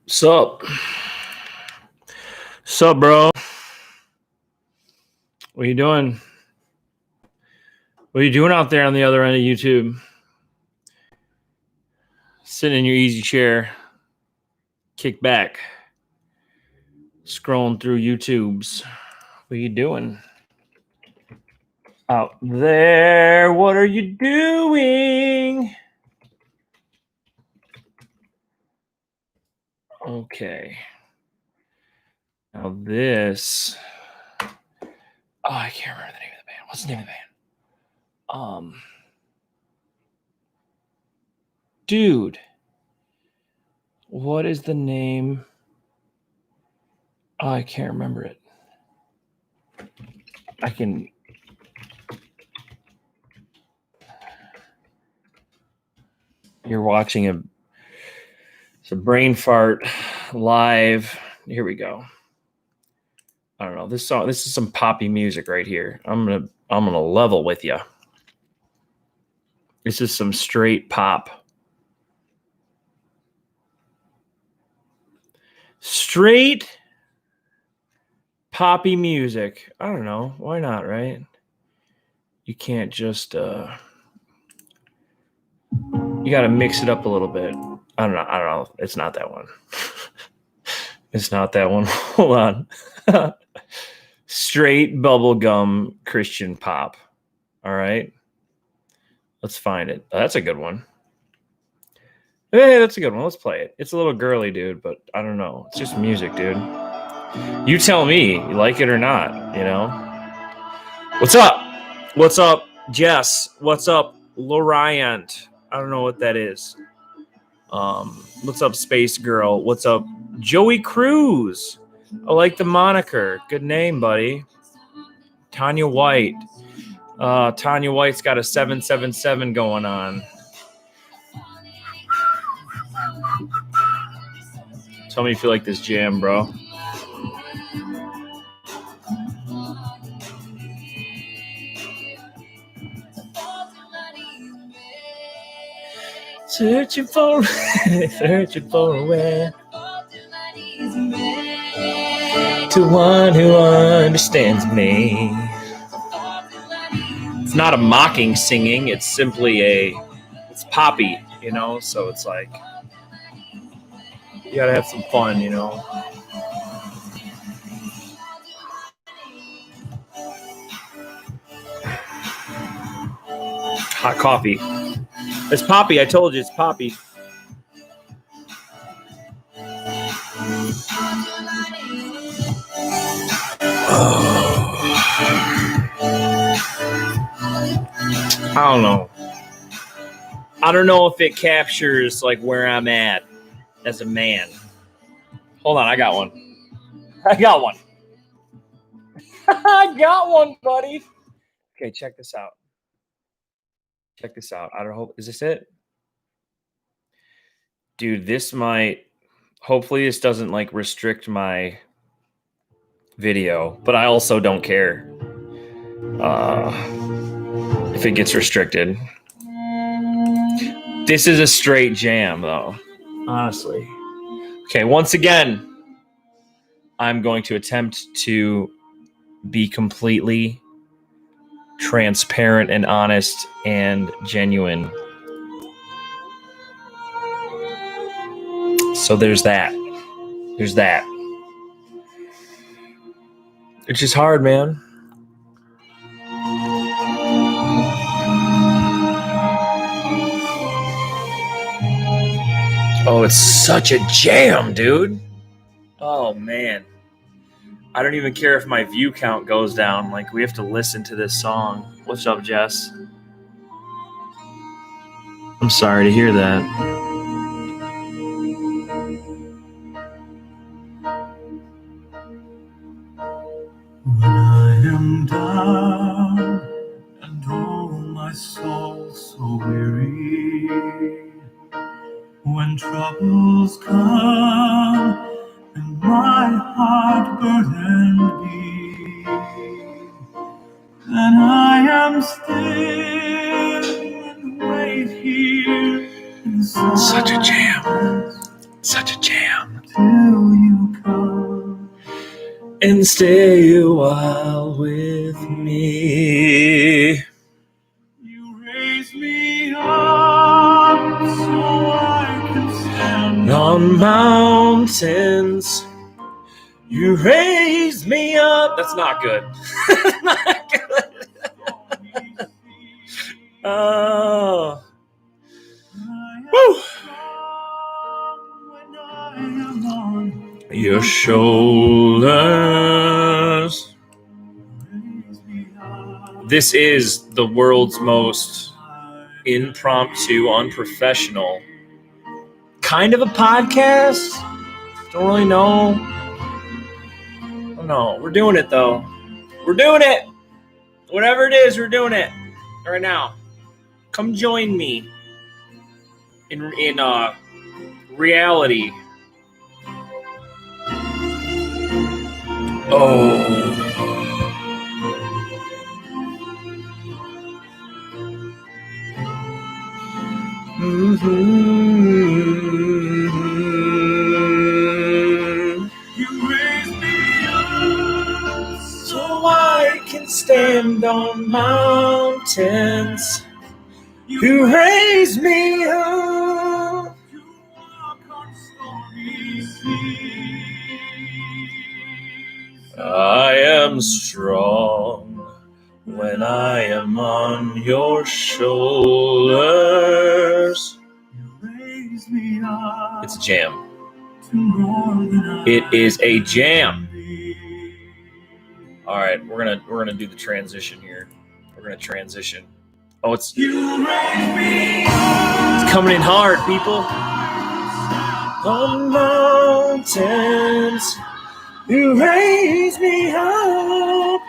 Sup? Sup, bro? What are you doing? What are you doing out there on the other end of YouTube? Sitting in your easy chair, kick back, scrolling through YouTubes. What are you doing? Out there, what are you doing? Okay. Now this. Oh, I can't remember the name of the band. What's the name of the band? Dude. What is the name? Oh, I can't remember it. I can. You're watching it's a brain fart live. Here we go. I don't know. This is some poppy music right here. I'm gonna level with you. This is some straight pop. Straight poppy music. I don't know. Why not, right? You can't just you gotta mix it up a little bit. I don't know. It's not that one. It's not that one. Hold on. Straight bubblegum Christian pop. All right. Let's find it. That's a good one. Hey, that's a good one. Let's play it. It's a little girly, dude, but I don't know. It's just music, dude. You tell me, you like it or not, you know? What's up? What's up, Jess? What's up, Loriant? I don't know what that is. What's up, Space Girl? What's up, Joey Cruz? I like the moniker. Good name, buddy. Tanya White. Tanya White's got a 777 going on. Tell me if you like this jam, bro. Searching for a way to one who understands me. It's not a mocking singing. It's simply it's poppy, you know? So it's like, you gotta have some fun, you know? Hot coffee. It's poppy. I told you it's poppy. I don't know. I don't know if it captures like where I'm at as a man. Hold on, I got one. I got one, buddy. Okay, check this out. I don't know. Is this it? Dude, this might. Hopefully, this doesn't like restrict my video, but I also don't care if it gets restricted. This is a straight jam, though. Honestly. Okay, once again, I'm going to attempt to be completely transparent and honest and genuine. So there's that. It's just hard, man. Oh, it's such a jam, dude. Oh, man. I don't even care if my view count goes down. Like, we have to listen to this song. What's up, Jess? I'm sorry to hear that. When I am down and oh, my soul so weary, when troubles come and my heart burdened be, then I am still and wait here in such a jam. Such a jam. till you come. And stay a while with me. You raise me up so I can stand On mountains, you raise me up. That's not good. Not good. Oh. Woo. when I am on. Your shoulders. Raise me up. This is the world's most impromptu, unprofessional kind of a podcast. Don't really know. I don't know. We're doing it though. We're doing it. Whatever it is, we're doing it right now. Come join me in reality. Oh. You raise me up So I can stand on mountains. You raise me up. to walk on stormy seas. I am strong when I am on your shoulders. You raise me up It's a jam. to more than I It is a jam. can be. All right, we're gonna do the transition here. We're gonna transition. Oh, it's You raise me up coming in hard, people. On mountains, you raise me up.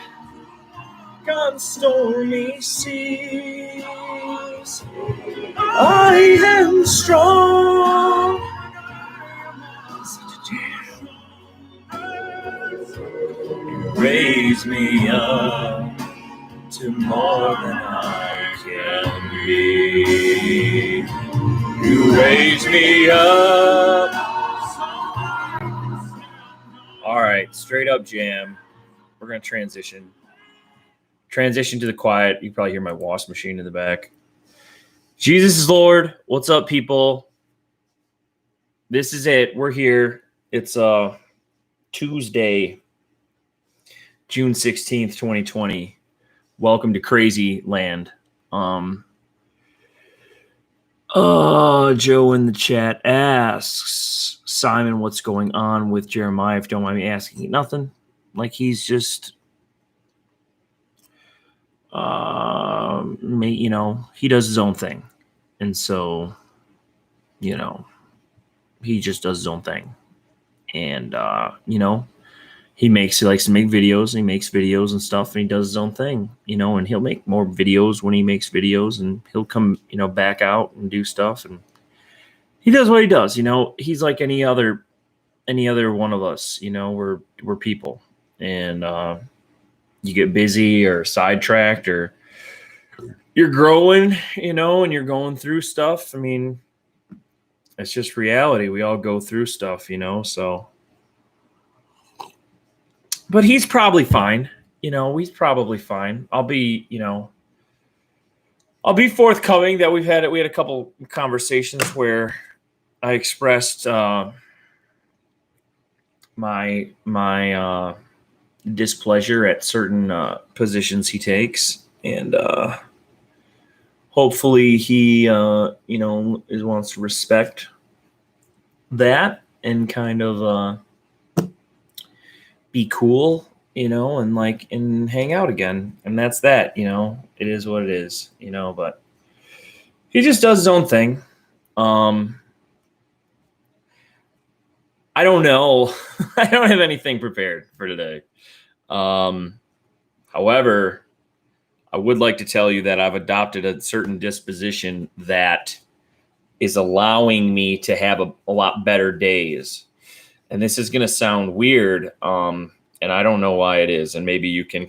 On stormy seas, I am strong. Such a jam. You raise me up to more than I can be. You raise me up. All right, straight up jam. We're gonna transition to the quiet. You can probably hear my wash machine in the back. Jesus is Lord. What's up, people? This is it. We're here. It's Tuesday, June 16th, 2020. Welcome to Crazy Land. Joe in the chat asks, Simon, what's going on with Jeremiah? If you don't mind me asking, nothing. Like he's just he does his own thing. And so, he just does his own thing. And, he likes to make videos, and he makes videos and stuff, and he does his own thing, and he'll make more videos when he makes videos, and he'll come, back out and do stuff. And he does what he does, he's like any other one of us, we're people, and, you get busy or sidetracked or you're growing, and you're going through stuff. I mean, it's just reality. We all go through stuff, so. But he's probably fine. He's probably fine. I'll be forthcoming that we had a couple conversations where I expressed my displeasure at certain positions he takes, and hopefully he wants to respect that and kind of be cool, and hang out again. And that's that, it is what it is, but he just does his own thing. I don't know. I don't have anything prepared for today. However, I would like to tell you that I've adopted a certain disposition that is allowing me to have a lot better days. And this is going to sound weird, and I don't know why it is. And maybe you can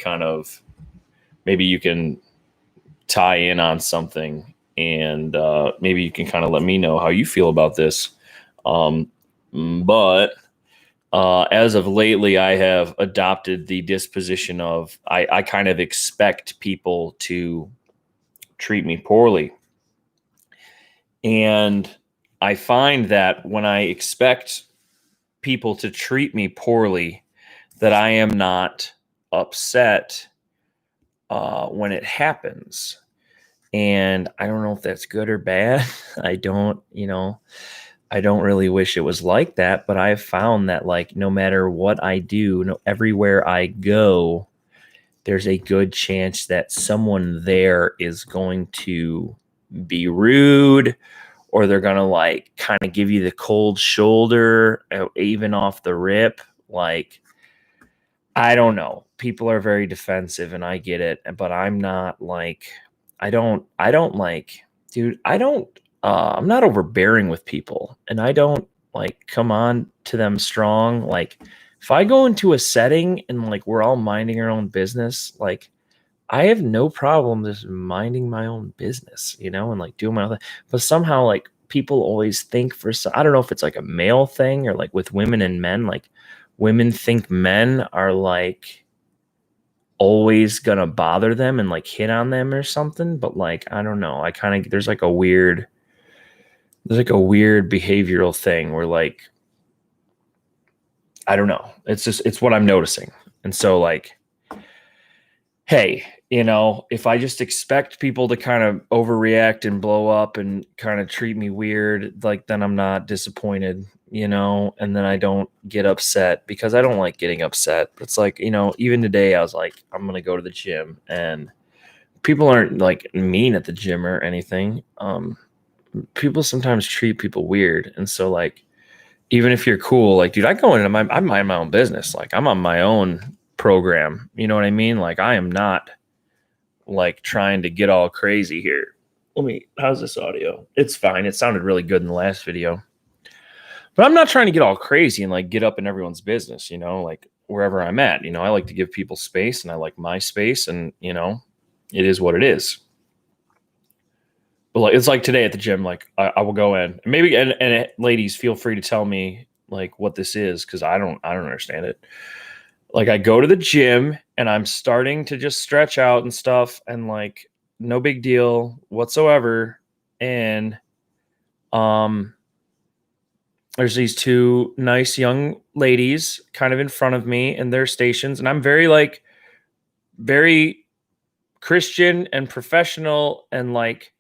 tie in on something, and maybe you can kind of let me know how you feel about this. But as of lately, I have adopted the disposition of I kind of expect people to treat me poorly. And I find that when I expect people to treat me poorly, that I am not upset when it happens. And I don't know if that's good or bad. I don't really wish it was like that, but I've found that like no matter what I do, everywhere I go, there's a good chance that someone there is going to be rude, or they're going to like kind of give you the cold shoulder, even off the rip. Like, I don't know. People are very defensive and I get it, but I'm not like, I don't like, dude, I'm not overbearing with people, and I don't like come on to them strong. Like, if I go into a setting and like we're all minding our own business, like I have no problem just minding my own business, and like doing my own thing. But somehow like people always think I don't know if it's like a male thing or like with women and men, like women think men are like always gonna bother them and like hit on them or something. But like, I don't know. There's like a weird behavioral thing where like, I don't know. It's what I'm noticing. And so like, hey, if I just expect people to kind of overreact and blow up and kind of treat me weird, like then I'm not disappointed, and then I don't get upset because I don't like getting upset. It's like, even today I was like, I'm going to go to the gym, and people aren't like mean at the gym or anything. People sometimes treat people weird. And so like, even if you're cool, like, dude, I go into I mind my own business. Like, I'm on my own program. You know what I mean? Like, I am not like trying to get all crazy here. How's this audio? It's fine. It sounded really good in the last video, but I'm not trying to get all crazy and like get up in everyone's business, like wherever I'm at. I like to give people space, and I like my space, and it is what it is. But like, it's like today at the gym, like I will go in, and maybe, and ladies, feel free to tell me like what this is, because I don't understand it. Like, I go to the gym and I'm starting to just stretch out and stuff, and like no big deal whatsoever. And there's these two nice young ladies kind of in front of me in their stations, and I'm very Christian and professional and like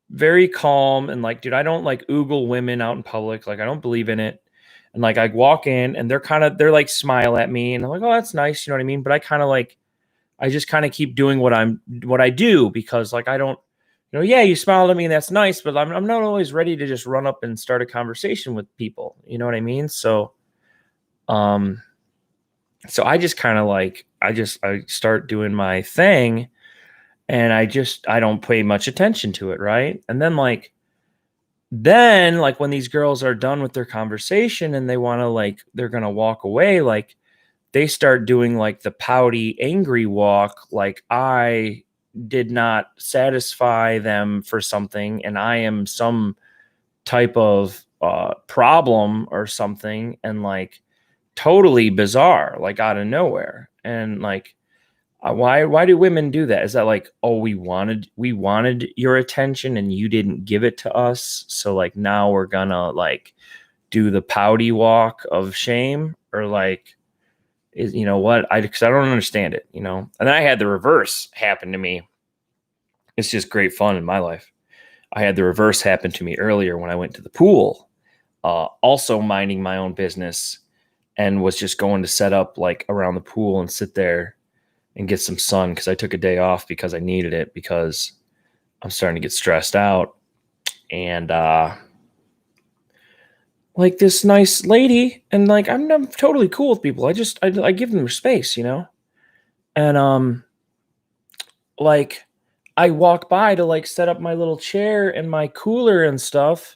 very calm, and like, dude, I don't like oogle women out in public. Like, I don't believe in it. And like, I walk in and they're like smile at me, and I'm like, oh, that's nice. You know what I mean? But I just kind of keep doing what I do, because like, I don't, yeah, you smiled at me and that's nice, but I'm not always ready to just run up and start a conversation with people. You know what I mean? So, so I just kind of like, I start doing my thing, and I don't pay much attention to it. Right. And then like when these girls are done with their conversation and they want to like, they're going to walk away, like they start doing like the pouty, angry walk. Like I did not satisfy them for something, and I am some type of problem or something, and like totally bizarre, like out of nowhere. And like, why do women do that? Is that like, oh, we wanted your attention and you didn't give it to us, so like now we're gonna like do the pouty walk of shame? Or like, is what, because I don't understand it, and then I had the reverse happen to me. It's just great fun in my life. I had the reverse happen to me earlier when I went to the pool, also minding my own business, and was just going to set up like around the pool and sit there and get some sun, because I took a day off because I needed it, because I'm starting to get stressed out. And like this nice lady, and like I'm totally cool with people. I give them space, and like I walk by to like set up my little chair and my cooler and stuff,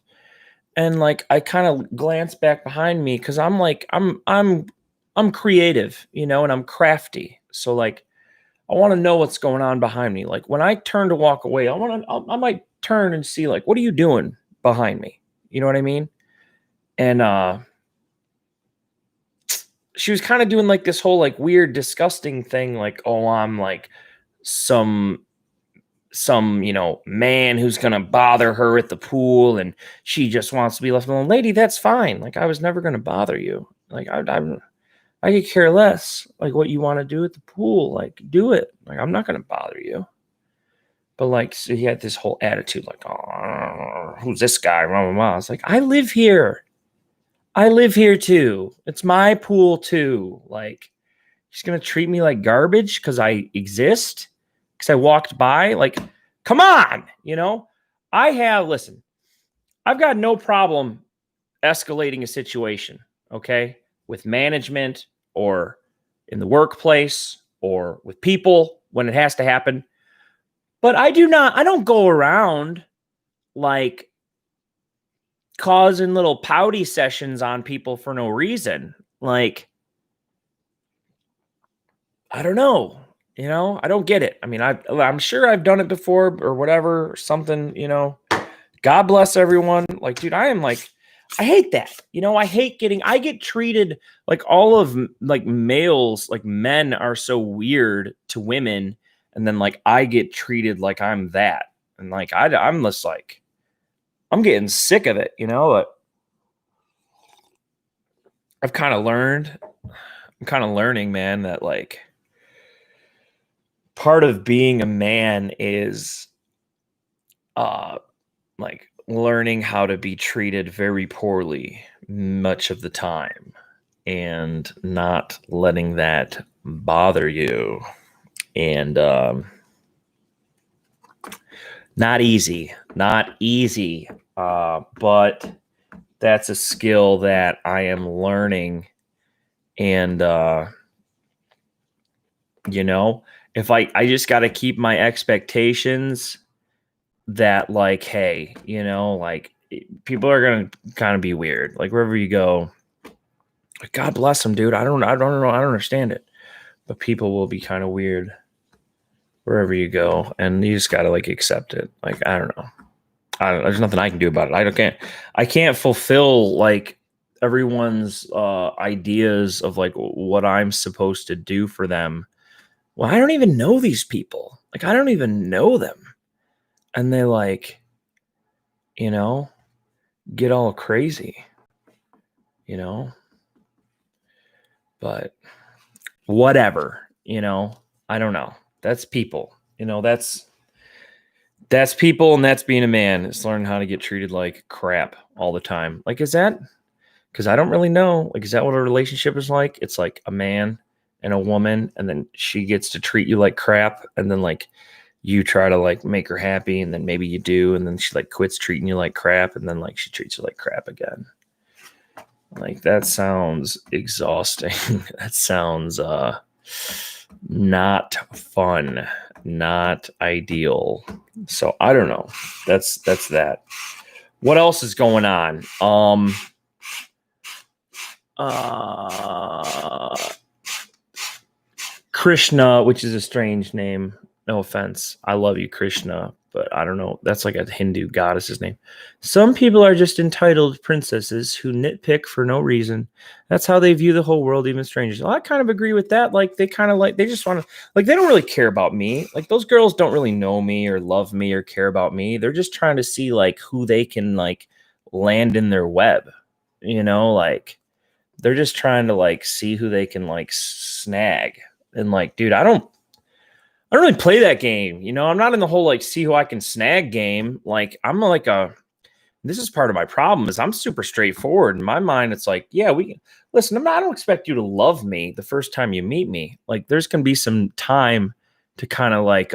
and like I kind of glance back behind me, because I'm like I'm creative, and I'm crafty. So like, I want to know what's going on behind me. Like when I turn to walk away, I might turn and see like, what are you doing behind me? You know what I mean? And she was kind of doing like this whole like weird, disgusting thing, like, oh, I'm like some man who's gonna bother her at the pool, and she just wants to be left alone. Lady, that's fine. Like, I was never gonna bother you. Like, I could care less. Like, what you want to do at the pool, like, do it. Like, I'm not gonna bother you. But like, so he had this whole attitude, like, oh, who's this guy? Blah, blah, blah. It's like, I live here. I live here too. It's my pool too. Like, he's gonna treat me like garbage because I exist, because I walked by. Like, come on, listen, I've got no problem escalating a situation, okay, with management or in the workplace or with people when it has to happen. But I don't go around like causing little pouty sessions on people for no reason. Like, I don't know. I don't get it. I mean, I'm sure I've done it before or whatever, or something, God bless everyone. Like, dude, I hate that. I get treated like all of like males, like men are so weird to women. And then like, I get treated like I'm that. And like, I'm just like, I'm getting sick of it, but I'm kind of learning, man, that like, part of being a man is like learning how to be treated very poorly much of the time and not letting that bother you. And not easy, but that's a skill that I am learning. And if I just got to keep my expectations that like, hey, like, people are going to kind of be weird. Like, wherever you go, God bless them, dude. I don't know. I don't understand it, but people will be kind of weird wherever you go. And you just got to like accept it. Like, I don't know. There's nothing I can do about it. I can't fulfill like everyone's ideas of like what I'm supposed to do for them. Well, I don't even know these people. Like, I don't even know them. And they like, get all crazy, but whatever, I don't know. That's people, that's people. And that's being a man. It's learning how to get treated like crap all the time. Like, is that, because I don't really know, like, is that what a relationship is like? It's like a man and a woman, and then she gets to treat you like crap, and then like you try to like make her happy, and then maybe you do, and then she like quits treating you like crap, and then like she treats you like crap again. Like, that sounds exhausting. That sounds not fun, not ideal. So I don't know. That's that. What else is going on? Krishna, which is a strange name. No offense. I love you, Krishna, but I don't know. That's like a Hindu goddess's name. Some people are just entitled princesses who nitpick for no reason. That's how they view the whole world, even strangers. Well, I kind of agree with that. Like, they kind of like, they just want to, like, they don't really care about me. Like, those girls don't really know me or love me or care about me. They're just trying to see like who they can like land in their web, like they're just trying to like see who they can like snag. And like, dude, I don't really play that game. I'm not in the whole like see who I can snag game. Like, I'm like this is part of my problem is I'm super straightforward. In my mind, it's like, yeah, we can listen. I don't expect you to love me the first time you meet me. Like, there's going to be some time to kind of like,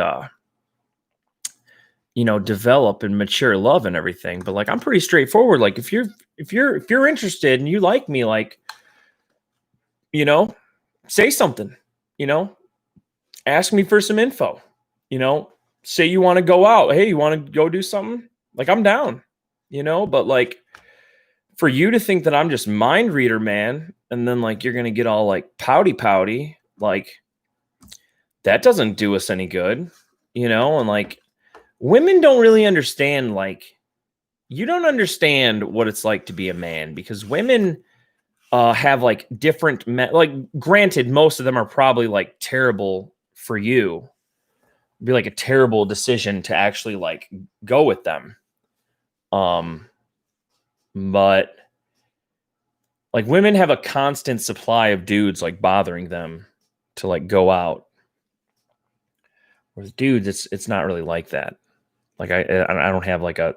develop and mature love and everything. But like, I'm pretty straightforward. Like, if you're interested and you like me, like, say something, ask me for some info, say you want to go out. Hey, you want to go do something? Like, I'm down, but like, for you to think that I'm just mind reader, man, and then like, you're going to get all like pouty, like, that doesn't do us any good, and like, women don't really understand, like, you don't understand what it's like to be a man, because women have like different like granted most of them are probably like terrible for you. It'd be like a terrible decision to actually like go with them. But like women have a constant supply of dudes like bothering them to like go out. With dudes, it's not really like that. Like I don't have like a,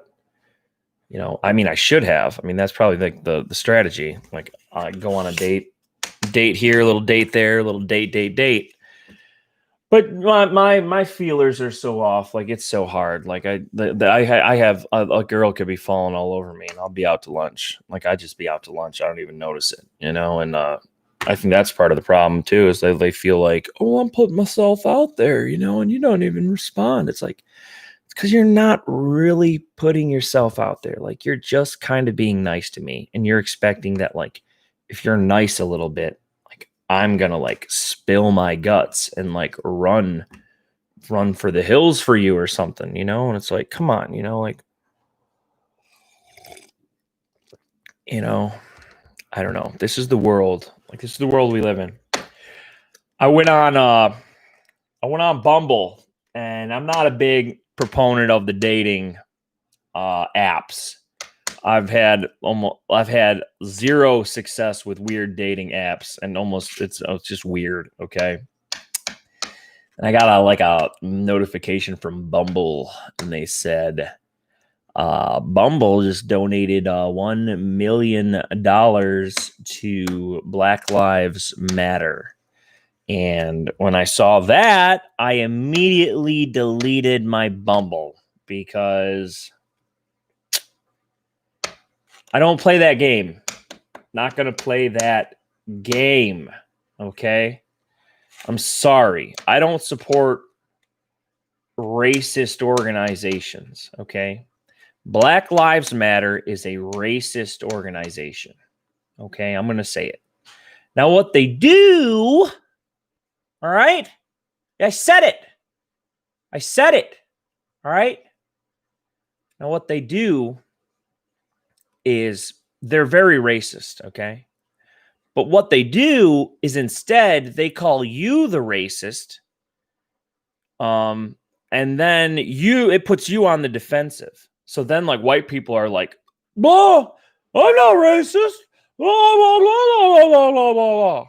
you know, I mean I should have. I mean that's probably like the strategy. Like I go on a date here, a little date there, a little date. But my feelers are so off. Like it's so hard. Like I have a girl could be falling all over me, and I'll be out to lunch. Like I just be out to lunch. I don't even notice it, you know. And I think that's part of the problem too. Is they feel like, oh, I'm putting myself out there, you know, and you don't even respond. It's like it's because you're not really putting yourself out there. Like you're just kind of being nice to me, and you're expecting that like if you're nice a little bit, I'm gonna like spill my guts and like run for the hills for you or something, you know? And it's like, come on, you know, like, you know, I don't know. This is the world. Like this is the world we live in. I went on Bumble, and I'm not a big proponent of the dating apps. I've had zero success with weird dating apps, and it's just weird. Okay. And I got a notification from Bumble, and they said, Bumble just donated $1 million to Black Lives Matter. And when I saw that, I immediately deleted my Bumble because I don't play that game. Not going to play that game. Okay? I'm sorry. I don't support racist organizations. Okay? Black Lives Matter is a racist organization. Okay? I'm going to say it. Now, what they do, all right? I said it. All right? Now, what they do is they're very racist, okay? But what they do is instead they call you the racist, and then it puts you on the defensive. So then like white people are like, "Oh, I'm not racist." Blah, blah, blah, blah, blah, blah, blah.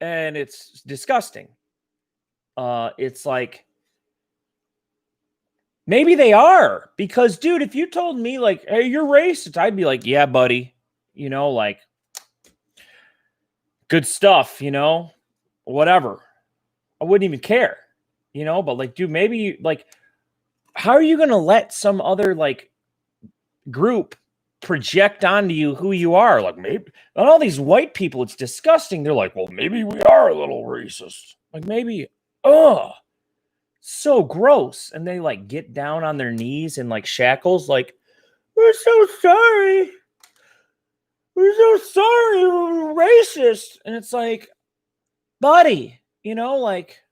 And it's disgusting. It's like maybe they are, because dude, if you told me like, hey, you're racist, I'd be like, yeah, buddy, you know, like good stuff, you know, whatever. I wouldn't even care, you know, but like, dude, maybe like, how are you going to let some other like group project onto you who you are? Like maybe on all these white people, it's disgusting. They're like, well, maybe we are a little racist. Like maybe, so gross. And they like get down on their knees in like shackles, like, we're so sorry. We're so sorry. We're racist. And it's like, buddy, you know, like,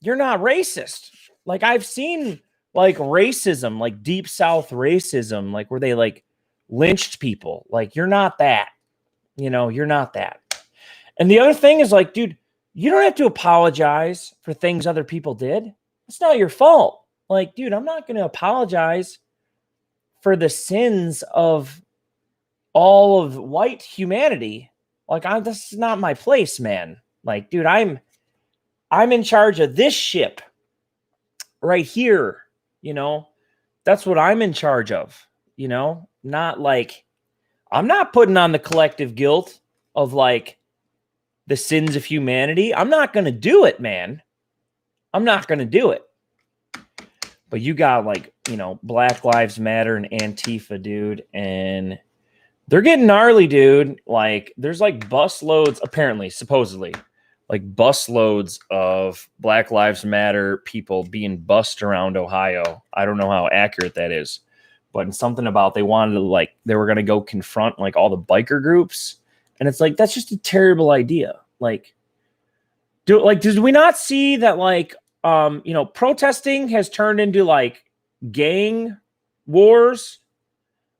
you're not racist. Like, I've seen like racism, like deep South racism, like where they like lynched people. Like, you're not that. You know, you're not that. And the other thing is like, dude, you don't have to apologize for things other people did. It's not your fault. Like, dude, I'm not going to apologize for the sins of all of white humanity. Like, this is not my place, man. Like, dude, I'm in charge of this ship right here. You know, that's what I'm in charge of. You know, not like I'm not putting on the collective guilt of like the sins of humanity. I'm not going to do it, man. I'm not going to do it. But you got like, you know, Black Lives Matter and Antifa, dude. And they're getting gnarly, dude. Like there's like bus loads, apparently, supposedly, like bus loads of Black Lives Matter people being bussed around Ohio. I don't know how accurate that is, but something about they wanted to like, they were going to go confront like all the biker groups. And it's like, that's just a terrible idea. Like, did we not see that like, you know, protesting has turned into like gang wars?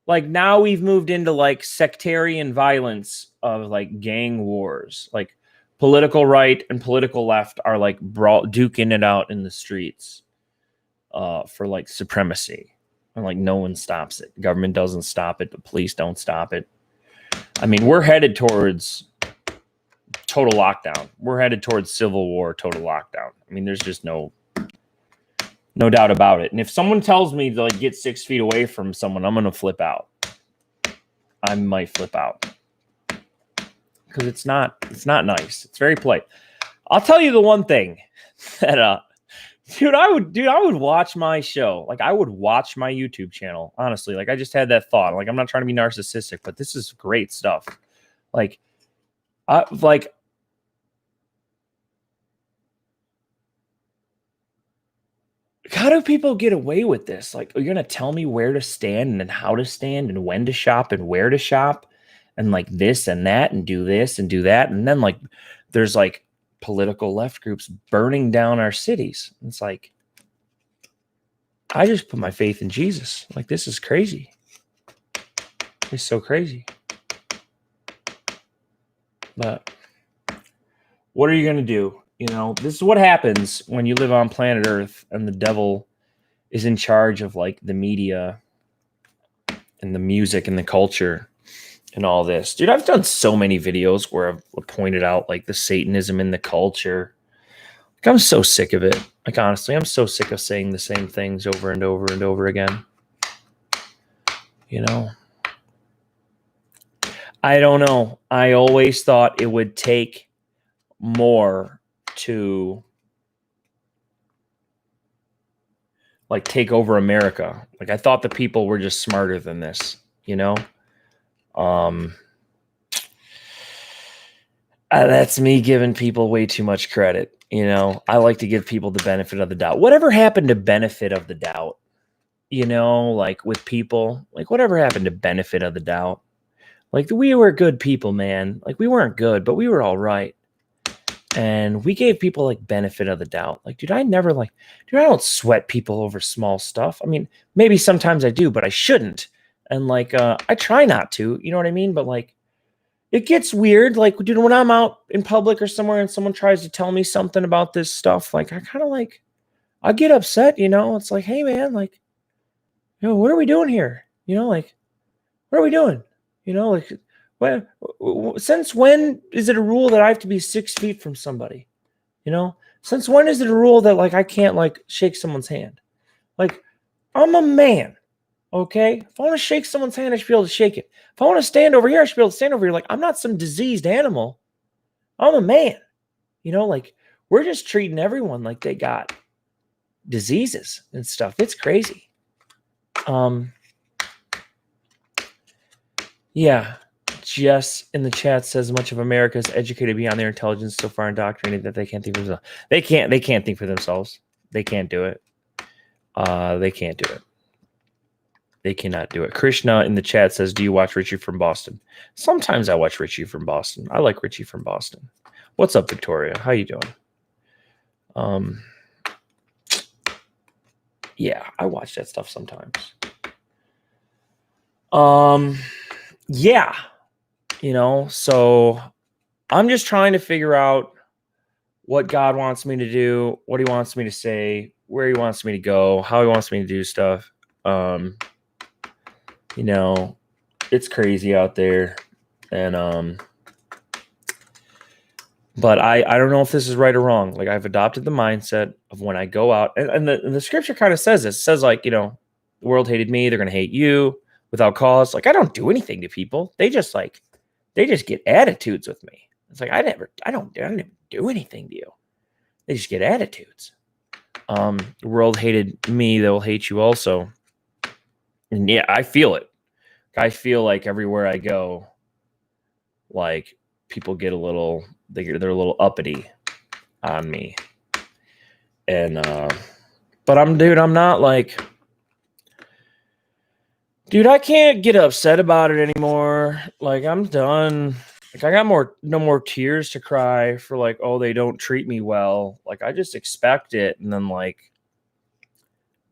like now we've moved into like sectarian violence of like gang wars. Like political right and political left are like duking it out in the streets for like supremacy. And like no one stops it. Government doesn't stop it. The police don't stop it. I mean, we're headed towards total lockdown. We're headed towards civil war, total lockdown. I mean, there's just no doubt about it. And if someone tells me to like get 6 feet away from someone, I'm gonna flip out. I might flip out because it's not nice. It's very polite. I'll tell you the one thing that I would watch my show. Like I would watch my YouTube channel. Honestly, like I just had that thought. Like I'm not trying to be narcissistic, but this is great stuff. Like how do people get away with this? Like, you're gonna tell me where to stand and how to stand and when to shop and where to shop and like this and that and do this and do that. And then like there's like political left groups burning down our cities. It's like I just put my faith in Jesus. Like this is crazy. It's so crazy. But what are you gonna do? You know, this is what happens when you live on planet Earth and the devil is in charge of like the media and the music and the culture and all this. Dude, I've done so many videos where I've pointed out like the Satanism in the culture. Like I'm so sick of it. Like honestly, I'm so sick of saying the same things over and over and over again. You know? I don't know. I always thought it would take more to like take over America. Like I thought the people were just smarter than this, you know? That's me giving people way too much credit. You know, I like to give people the benefit of the doubt. Whatever happened to benefit of the doubt? You know, like with people, like whatever happened to benefit of the doubt? Like we were good people, man. Like we weren't good, but we were all right. And we gave people like benefit of the doubt. Like, dude, I don't sweat people over small stuff. I mean, maybe sometimes I do, but I shouldn't. And like, I try not to, you know what I mean? But like, it gets weird. Like, dude, when I'm out in public or somewhere and someone tries to tell me something about this stuff, like, I kind of like, I get upset, you know? It's like, hey, man, like, you know, what are we doing here? You know, like, what are we doing? You know, like, since when is it a rule that I have to be 6 feet from somebody? You know, since when is it a rule that like I can't like shake someone's hand? Like, I'm a man, okay? If I want to shake someone's hand, I should be able to shake it. If I want to stand over here, I should be able to stand over here. Like, I'm not some diseased animal. I'm a man. You know, like we're just treating everyone like they got diseases and stuff. It's crazy. Yeah. Jess in the chat says much of America is educated beyond their intelligence, so far indoctrinated that they can't think for themselves. They can't think for themselves. They can't do it. They can't do it. They cannot do it. Krishna in the chat says, do you watch Richie from Boston? Sometimes I watch Richie from Boston. I like Richie from Boston. What's up, Victoria? How you doing? Yeah, I watch that stuff sometimes. Yeah. You know, so I'm just trying to figure out what God wants me to do, what he wants me to say, where he wants me to go, how he wants me to do stuff. You know, it's crazy out there. And but I don't know if this is right or wrong. Like I've adopted the mindset of when I go out and the scripture kind of says this. It says like, you know, the world hated me, they're gonna hate you without cause. Like I don't do anything to people. They just get attitudes with me. It's like I don't do anything to you. They just get attitudes. The world hated me, they'll hate you also. And yeah, I feel it. I feel like everywhere I go, like people get they're a little uppity on me. And but I'm not like, dude, I can't get upset about it anymore. Like I'm done. Like I got no more tears to cry for like, oh, they don't treat me well. Like I just expect it and then like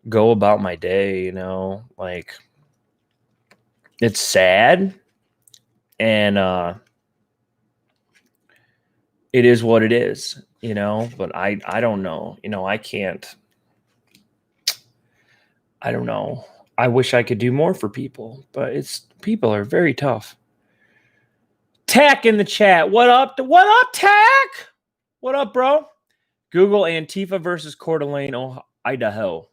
go about my day, you know, like it's sad, and it is what it is, you know. But I don't know, you know. I can't. I don't know. I wish I could do more for people, but people are very tough. Tack in the chat. What up? What up, Tack? What up, bro? Google Antifa versus Coeur d'Alene, Idaho.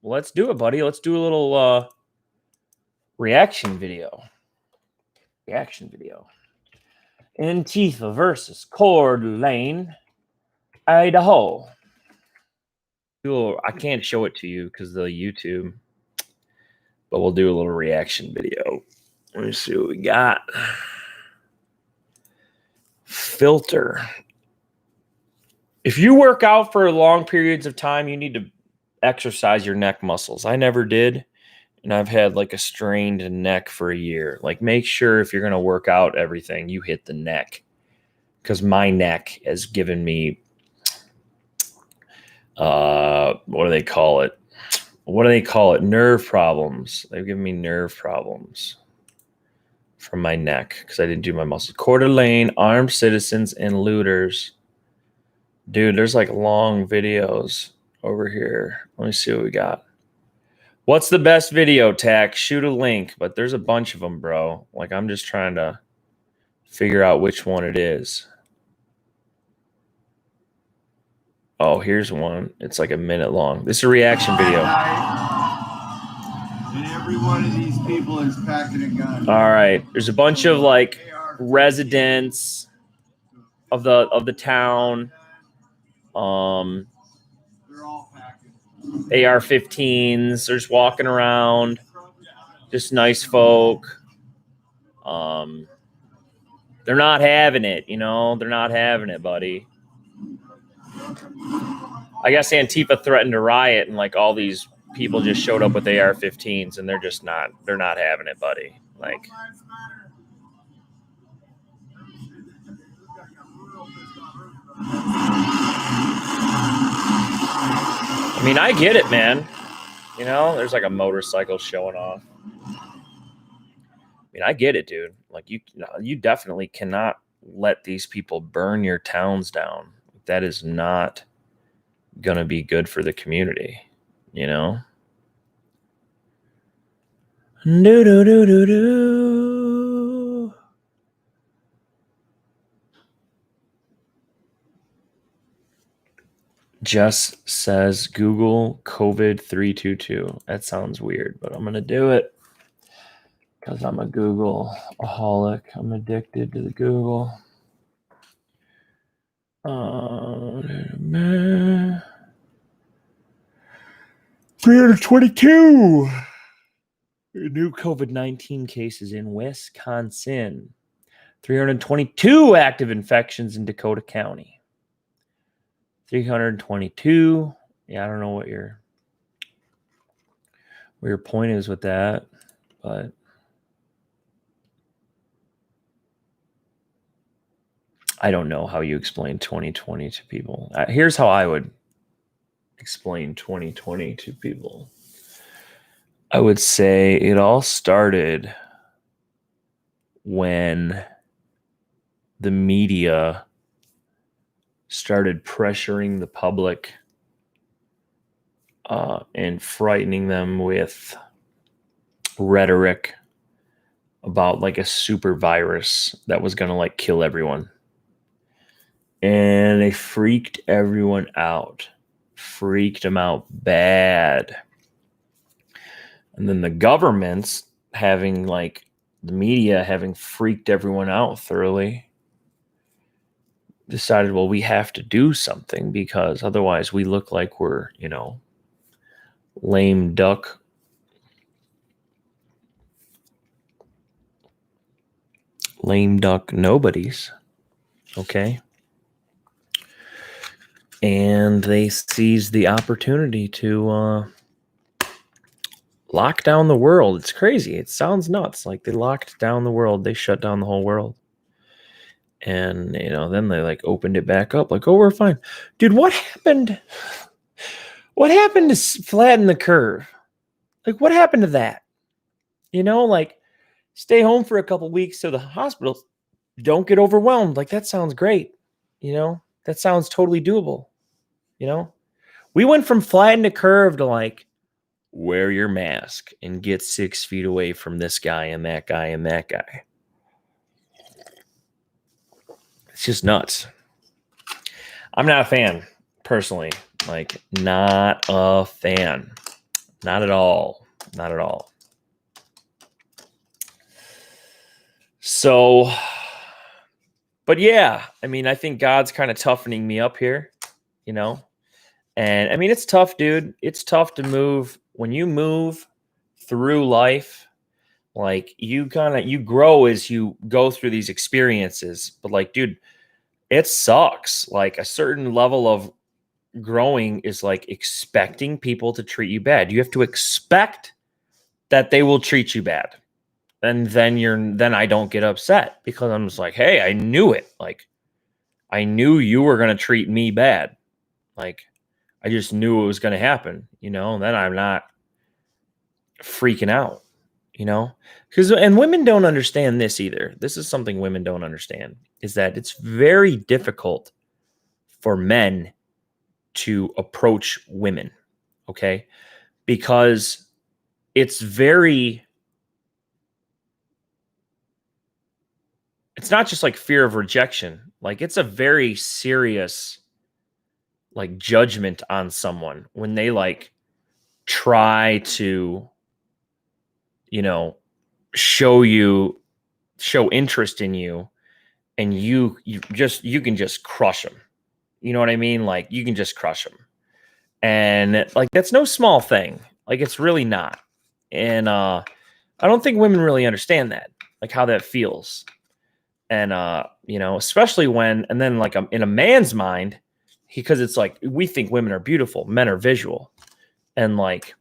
Well, let's do it, buddy. Let's do a little reaction video. Antifa versus Coeur d'Alene, Idaho. I can't show it to you because of the YouTube, but we'll do a little reaction video. Let me see what we got. Filter. If you work out for long periods of time, you need to exercise your neck muscles. I never did, and I've had like a strained neck for a year. Like, make sure if you're going to work out everything, you hit the neck, because my neck has given me what do they call it? Nerve problems. They've given me nerve problems from my neck because I didn't do my muscles. Coeur d'Alene, armed citizens and looters. Dude, there's like long videos over here. Let me see what we got. What's the best video, Tack? Shoot a link, but there's a bunch of them, bro. Like, I'm just trying to figure out which one it is. Oh, here's one. It's like a minute long. This is a reaction video. And every one of these people is packing a gun. All right. There's a bunch of like residents of the town. They're all packing. AR-15s. They're just walking around. Just nice folk. They're not having it, you know. They're not having it, buddy. I guess Antifa threatened to riot, and like all these people just showed up with AR-15s, and they're not having it, buddy. Like, I mean, I get it, man. You know, there's like a motorcycle showing off. I mean, I get it, dude. Like, you definitely cannot let these people burn your towns down. That is not gonna be good for the community, you know. Do. Jess says Google COVID 322. That sounds weird, but I'm gonna do it because I'm a Google-aholic. I'm addicted to the Google. 322 new COVID-19 cases in Wisconsin. 322 active infections in Dakota County. 322. Yeah, I don't know what your point is with that, but I don't know how you explain 2020 to people. Here's how I would explain 2020 to people. I would say it all started when the media started pressuring the public and frightening them with rhetoric about like a super virus that was going to like kill everyone. And they freaked everyone out. Freaked them out bad. And then the governments having like the media having freaked everyone out thoroughly decided, well, we have to do something because otherwise we look like we're, you know, lame duck nobodies. Okay. And they seized the opportunity to lock down the world. It's crazy. It sounds nuts. Like they locked down the world. They shut down the whole world. And, you know, then they like opened it back up. Like, oh, we're fine. Dude, what happened? What happened to flatten the curve? Like, what happened to that? You know, like stay home for a couple weeks to the hospital. Don't get overwhelmed. Like that sounds great. You know, that sounds totally doable. You know, we went from flatten to curve to like wear your mask and get 6 feet away from this guy and that guy and that guy. It's just nuts. I'm not a fan, personally. Like, not a fan. Not at all. Not at all. So, but yeah, I mean, I think God's kind of toughening me up here, you know? And I mean, it's tough, dude. It's tough to move. When you move through life, like you grow as you go through these experiences. But like, dude, it sucks. Like a certain level of growing is like expecting people to treat you bad. You have to expect that they will treat you bad. And then I don't get upset because I'm just like, hey, I knew it. Like I knew you were going to treat me bad. Like I just knew it was going to happen, you know, and then I'm not freaking out, you know, and women don't understand this either. This is something women don't understand, is that it's very difficult for men to approach women. Okay. Because it's not just like fear of rejection. Like it's a very serious like judgment on someone when they like try to, you know, show interest in you, and you can just crush them. You know what I mean? Like you can just crush them. And like that's no small thing. Like it's really not. And I don't think women really understand that, like how that feels. And you know, especially when, and then like in a man's mind, because it's like we think women are beautiful, men are visual, and like,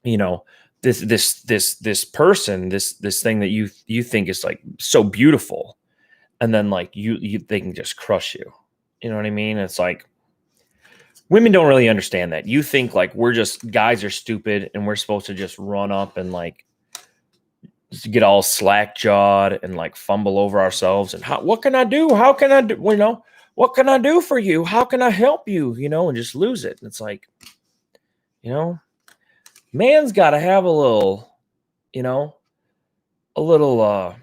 you know, this person, this thing that you think is like so beautiful, and then like they can just crush you. You know what I mean? It's like women don't really understand that. You think like we're just, guys are stupid and we're supposed to just run up and like get all slack jawed and like fumble over ourselves and what can I do? How can I do? You know, what can I do for you? How can I help you? You know, and just lose it. And it's like, you know, man's got to have a little, you know, a little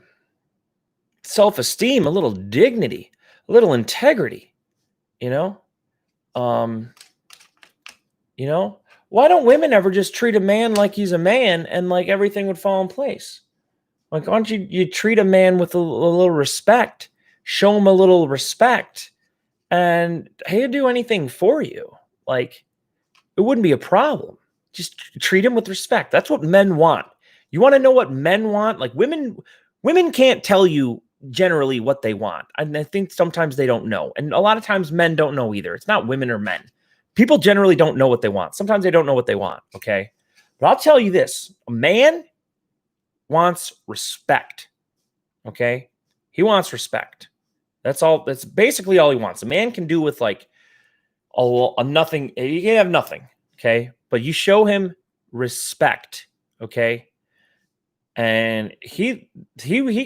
self-esteem, a little dignity, a little integrity, you know? You know, why don't women ever just treat a man like he's a man and like everything would fall in place? Like, why don't you treat a man with a little respect, show him a little respect, and he'll do anything for you. Like, it wouldn't be a problem. Just treat him with respect. That's what men want. You want to know what men want? Like women can't tell you generally what they want. And I think sometimes they don't know. And a lot of times men don't know either. It's not women or men. People generally don't know what they want. Sometimes they don't know what they want. Okay. But I'll tell you this, a man wants respect. Okay. He wants respect. That's all. That's basically all he wants. A man can do with like a nothing. He can have nothing. Okay. But you show him respect. Okay. And he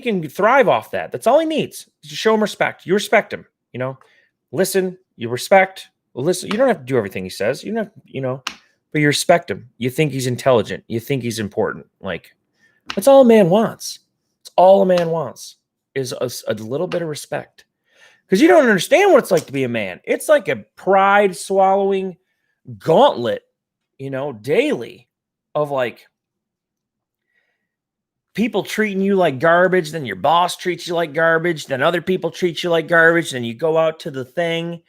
can thrive off that. That's all he needs. Just show him respect. You respect him, you know, listen, you respect, listen. You don't have to do everything he says. You don't have, you know, but you respect him. You think he's intelligent. You think he's important. Like, that's all a man wants. It's all a man wants is a little bit of respect. Because you don't understand what it's like to be a man. It's like a pride swallowing gauntlet, you know, daily of like people treating you like garbage. Then your boss treats you like garbage. Then other people treat you like garbage. Then you go out to the thing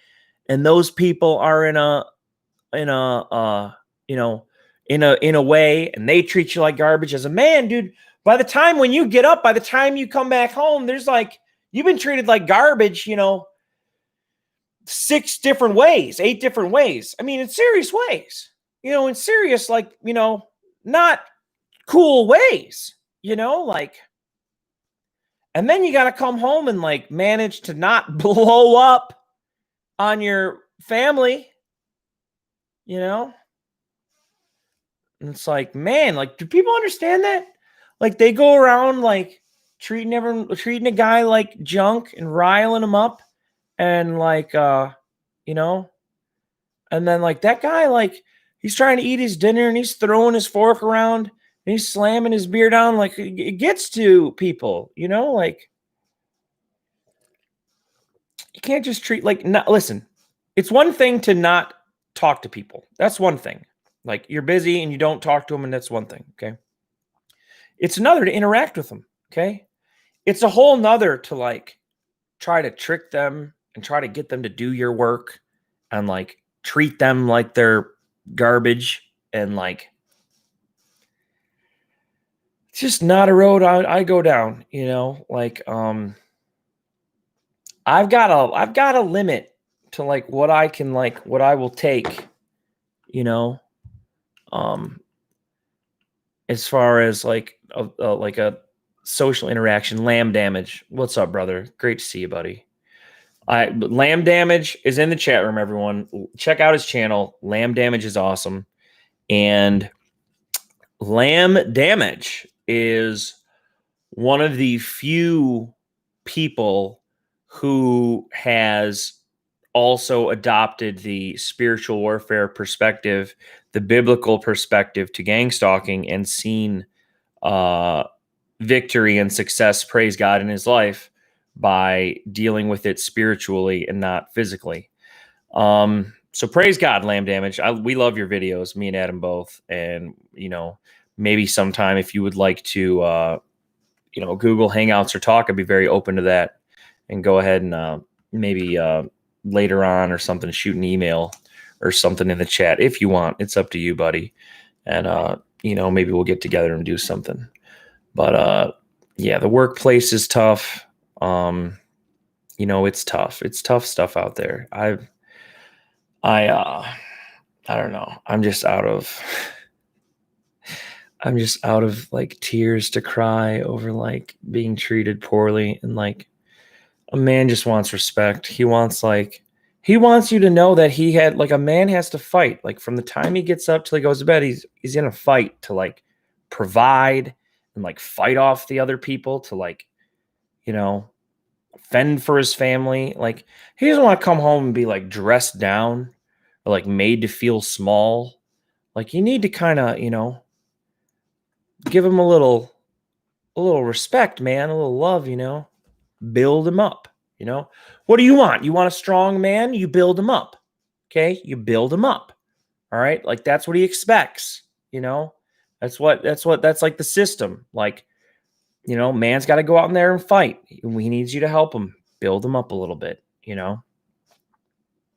and those people are in a way, and they treat you like garbage. As a man, dude, by the time when you get up, by the time you come back home, there's like, you've been treated like garbage, you know, 6 different ways, 8 different ways. I mean, in serious ways, you know, in serious, like, you know, not cool ways, you know, like, and then you got to come home and like manage to not blow up on your family, you know? And it's like, man, like, do people understand that? Like they go around like treating a guy like junk and riling him up and like you know, and then like that guy like he's trying to eat his dinner and he's throwing his fork around and he's slamming his beer down. Like it gets to people, you know, like you can't just treat like not listen. It's one thing to not talk to people. That's one thing. Like you're busy and you don't talk to them, and that's one thing. Okay. It's another to interact with them. Okay. It's a whole nother to like try to trick them and try to get them to do your work and like treat them like they're garbage and like it's just not a road I go down, you know, like I've got a limit to like what I can like what I will take, you know, as far as like a social interaction. Lamb Damage, what's up, brother? Great to see you, buddy. Lamb Damage is in the chat room, everyone. Check out his channel. Lamb Damage is awesome. And Lamb Damage is one of the few people who has also adopted the spiritual warfare perspective, the biblical perspective to gang stalking, and seen victory and success, praise God, in his life by dealing with it spiritually and not physically. So praise God, Lamb Damage. We love your videos, me and Adam both. And, you know, maybe sometime if you would like to, you know, Google Hangouts or talk, I'd be very open to that. And go ahead and maybe later on or something, shoot an email or something in the chat if you want. It's up to you, buddy. And, you know, maybe we'll get together and do something. But, yeah, the workplace is tough. You know, it's tough. It's tough stuff out there. I don't know. I'm just out of like tears to cry over like being treated poorly. And like a man just wants respect. He wants you to know that he had like a man has to fight. Like from the time he gets up till he goes to bed, he's in a fight to like provide and like fight off the other people to like, you know, fend for his family. Like he doesn't want to come home and be like dressed down or like made to feel small. Like you need to kind of, you know, give him a little respect, man, a little love, you know, build him up, you know. What do you want? You want a strong man? You build him up. Okay. You build him up. All right. Like that's what he expects, you know, that's like the system. Like, you know, man's got to go out in there and fight. He needs you to help him build him up a little bit, you know,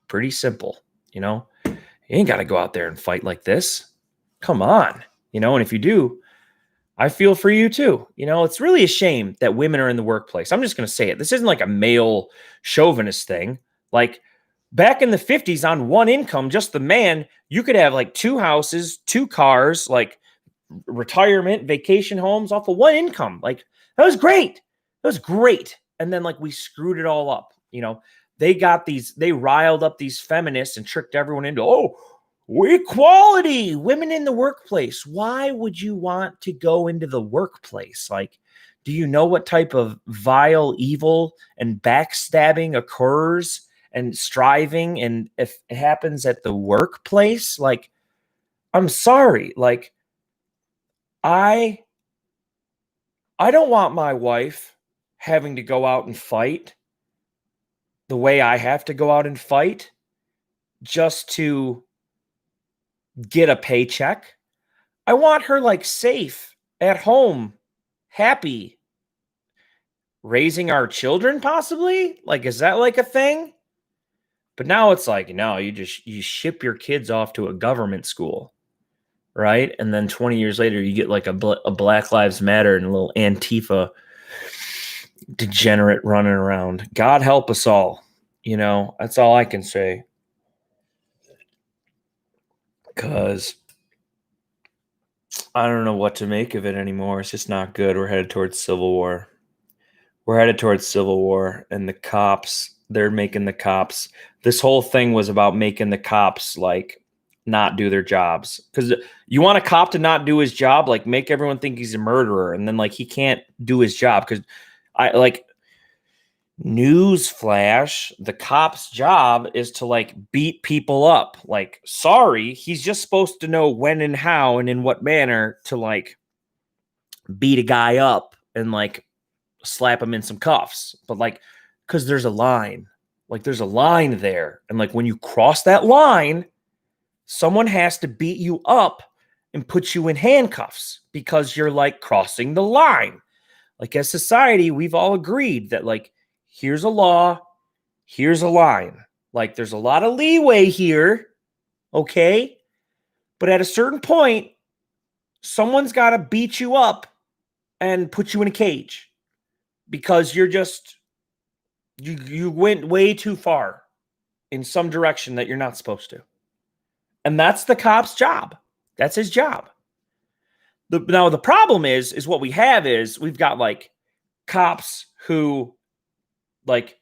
pretty simple, you know, you ain't got to go out there and fight like this. Come on, you know, and if you do, I feel for you too. You know, it's really a shame that women are in the workplace. I'm just going to say it. This isn't like a male chauvinist thing. Like back in the 50s on one income, just the man, you could have like 2 houses, 2 cars, like retirement, vacation homes off of one income. Like that was great. That was great. And then like we screwed it all up. You know, they riled up these feminists and tricked everyone into, oh, equality, women in the workplace. Why would you want to go into the workplace? Like, do you know what type of vile, evil, and backstabbing occurs and striving? And if it happens at the workplace, like, I'm sorry. Like, I don't want my wife having to go out and fight the way I have to go out and fight just to get a paycheck. I want her like safe at home, happy, raising our children possibly. Like, is that like a thing? But now it's like, no, you ship your kids off to a government school, right? And then 20 years later, you get like a Black Lives Matter and a little Antifa degenerate running around. God help us all. You know, that's all I can say. Because I don't know what to make of it anymore. It's just not good. We're headed towards civil war. And the cops, they're making the cops. This whole thing was about making the cops like not do their jobs. Because you want a cop to not do his job, like make everyone think he's a murderer, and then like he can't do his job. Because I like newsflash, the cop's job is to like beat people up. Like, sorry, he's just supposed to know when and how and in what manner to like beat a guy up and like slap him in some cuffs. But like, because there's a line. Like there's a line there. And like when you cross that line, someone has to beat you up and put you in handcuffs because you're like crossing the line. Like as society, we've all agreed that like, here's a law, here's a line. Like there's a lot of leeway here, okay? But at a certain point, someone's got to beat you up and put you in a cage because you're just, you went way too far in some direction that you're not supposed to. And that's the cop's job. That's his job. Now, the problem is what we have is we've got like cops who like,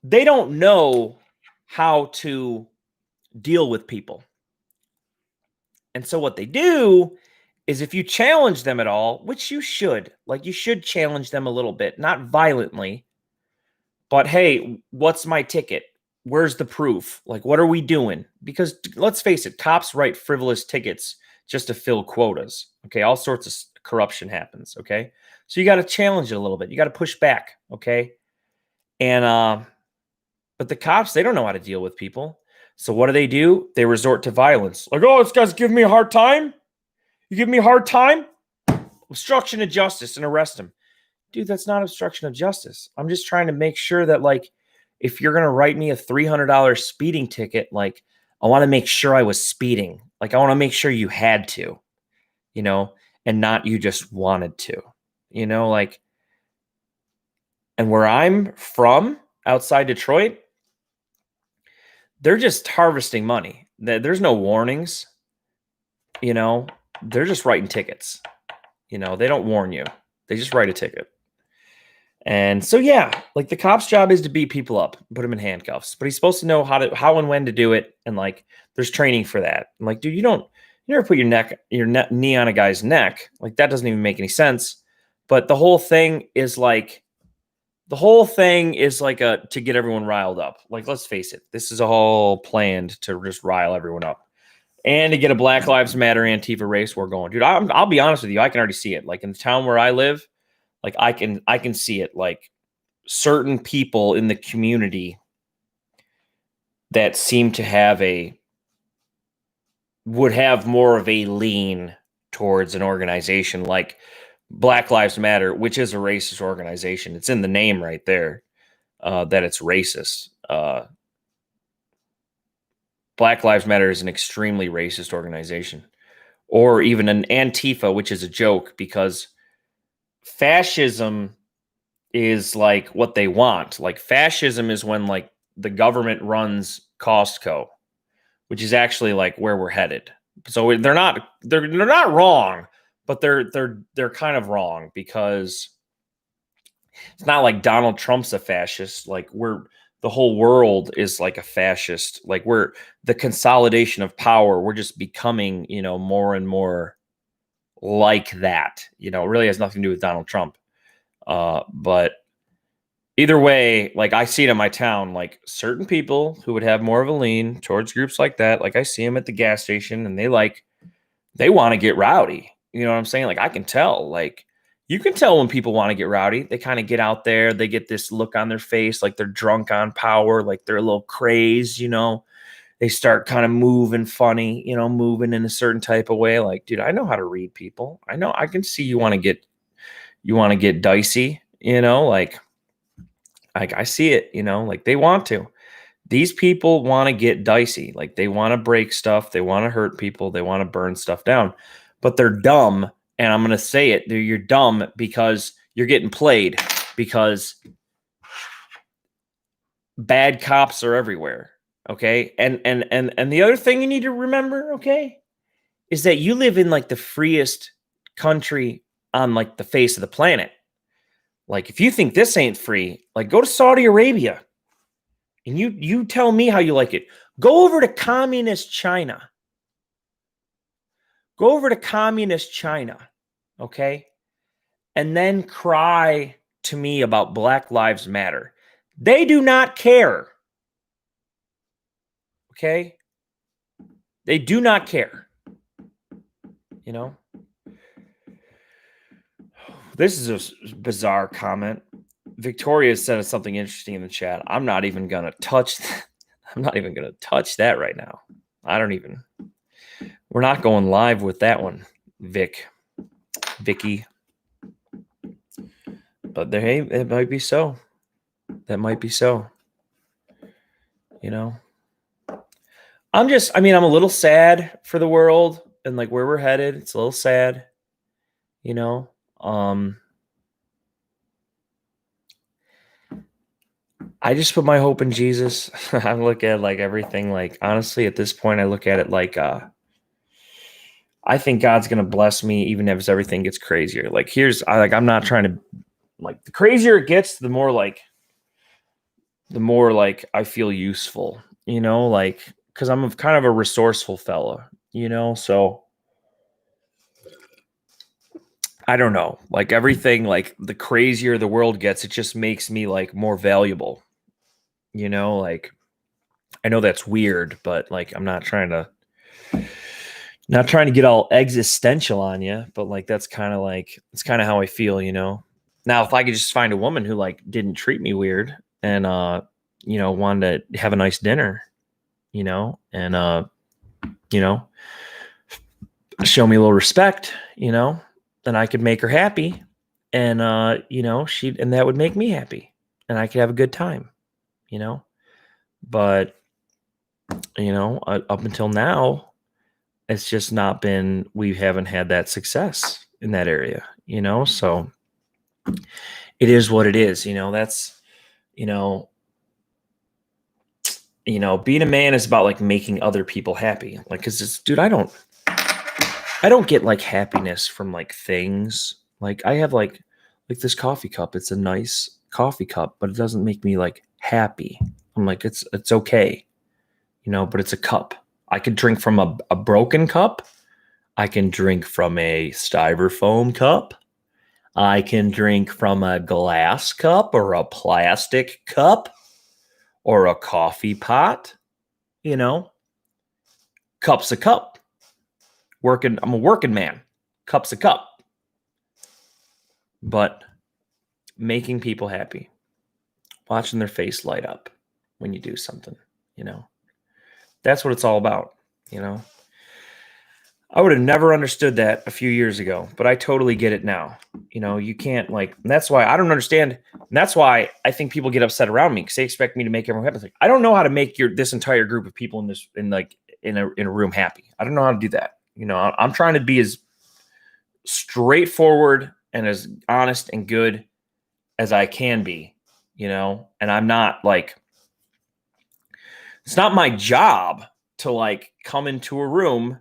they don't know how to deal with people. And so what they do is if you challenge them at all, which you should, like you should challenge them a little bit, not violently, but hey, what's my ticket? Where's the proof? Like, what are we doing? Because let's face it, cops write frivolous tickets just to fill quotas. Okay. All sorts of corruption happens. Okay. So you got to challenge it a little bit. You got to push back. Okay. And, but the cops, they don't know how to deal with people. So what do? They resort to violence. Like, oh, this guy's giving me a hard time. You give me a hard time? Obstruction of justice and arrest him. Dude, that's not obstruction of justice. I'm just trying to make sure that, like, if you're going to write me a $300 speeding ticket, like, I want to make sure I was speeding. Like, I want to make sure you had to, you know, and not you just wanted to, you know, like, and where I'm from outside Detroit, they're just harvesting money. There's no warnings, you know, they're just writing tickets. You know, they don't warn you. They just write a ticket. And so, yeah, like the cop's job is to beat people up, put them in handcuffs, but he's supposed to know how and when to do it. And like, there's training for that. I'm like, dude, you never put your knee on a guy's neck. Like that doesn't even make any sense. But the whole thing is like to get everyone riled up. Like, let's face it, this is all planned to just rile everyone up. And to get a Black Lives Matter Antifa race war going. Dude, I'll be honest with you. I can already see it. Like in the town where I live, like I can see it. Like certain people in the community that seem to would have more of a lean towards an organization like Black Lives Matter, which is a racist organization. It's in the name right there that it's racist. Black Lives Matter is an extremely racist organization, or even an Antifa, which is a joke because fascism is like what they want. Like fascism is when like the government runs Costco, which is actually like where we're headed. So they're not wrong, but they're kind of wrong because it's not like Donald Trump's a fascist. Like the whole world is like a fascist. Like we're the consolidation of power. We're just becoming, you know, more and more like that. You know, it really has nothing to do with Donald Trump. But either way, like I see it in my town, like certain people who would have more of a lean towards groups like that. Like I see them at the gas station and they want to get rowdy. You know what I'm saying? Like I can tell, like you can tell when people want to get rowdy. They kind of get out there. They get this look on their face, like they're drunk on power, like they're a little crazed, you know. They start kind of moving funny, you know, moving in a certain type of way. Like, dude, I know how to read people. I know I can see you want to get dicey, you know, like I see it, you know, like they want to. These people want to get dicey. Like they want to break stuff. They want to hurt people. They want to burn stuff down, but they're dumb. And I'm going to say it. You're dumb because you're getting played because bad cops are everywhere. Okay. And the other thing you need to remember, okay, is that you live in like the freest country on like the face of the planet. Like if you think this ain't free, like go to Saudi Arabia and you tell me how you like it. Go over to communist China. Go over to communist China, okay? And then cry to me about Black Lives Matter. They do not care. Okay? They do not care. You know? This is a bizarre comment. Victoria said something interesting in the chat. I'm not even going to touch that. I'm not even going to touch that right now. We're not going live with that one, Vicky. But hey, it might be so. That might be so. You know? I'm a little sad for the world and like where we're headed. It's a little sad, you know? I just put my hope in Jesus. I look at like everything, like honestly, at this point, I look at it like I think God's gonna bless me even if everything gets crazier. Like I'm not trying to like the crazier it gets, the more like I feel useful, you know, like because I'm kind of a resourceful fella, you know, so I don't know, like everything, like the crazier the world gets, it just makes me like more valuable, you know, like I know that's weird, but like I'm not trying to get all existential on you, but like it's kind of how I feel, you know. Now, if I could just find a woman who like didn't treat me weird and you know, wanted to have a nice dinner, you know, and you know, show me a little respect, you know, then I could make her happy, and you know, and that would make me happy, and I could have a good time, you know. But you know, up until now, it's just not been. We haven't had that success in that area, you know. So it is what it is, you know. That's you know, being a man is about like making other people happy, like because it's, dude, I don't get like happiness from like things. Like I have like this coffee cup. It's a nice coffee cup, but it doesn't make me like happy. I'm like, it's okay, you know, but it's a cup. I could drink from a broken cup. I can drink from a styrofoam cup. I can drink from a glass cup or a plastic cup or a coffee pot, you know. Cup's a cup. I'm a working man. Cup's a cup. But making people happy, watching their face light up when you do something, you know, that's what it's all about, you know. I would have never understood that a few years ago, but I totally get it now. You know, you can't like, and that's why I don't understand. And that's why I think people get upset around me because they expect me to make everyone happy. It's like, I don't know how to make this entire group of people in a room happy. I don't know how to do that. You know, I'm trying to be as straightforward and as honest and good as I can be, you know, and I'm not like, it's not my job to like come into a room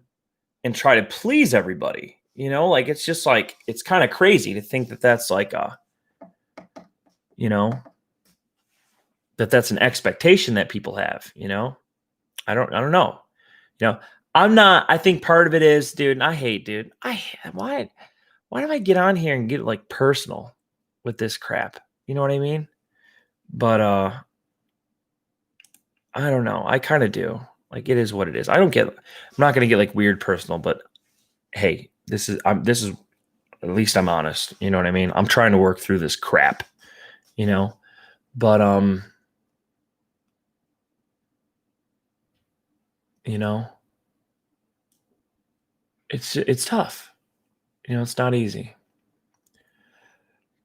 and try to please everybody, you know, like, it's just like, it's kind of crazy to think that that's like you know, that's an expectation that people have, you know. I don't know, you know. I think part of it is, dude, and I hate, dude. Why do I get on here and get like personal with this crap? You know what I mean? But I don't know. I kind of do. Like, it is what it is. I'm not going to get like weird personal, but hey, this is at least I'm honest. You know what I mean? I'm trying to work through this crap, you know, but you know, it's tough. You know, it's not easy.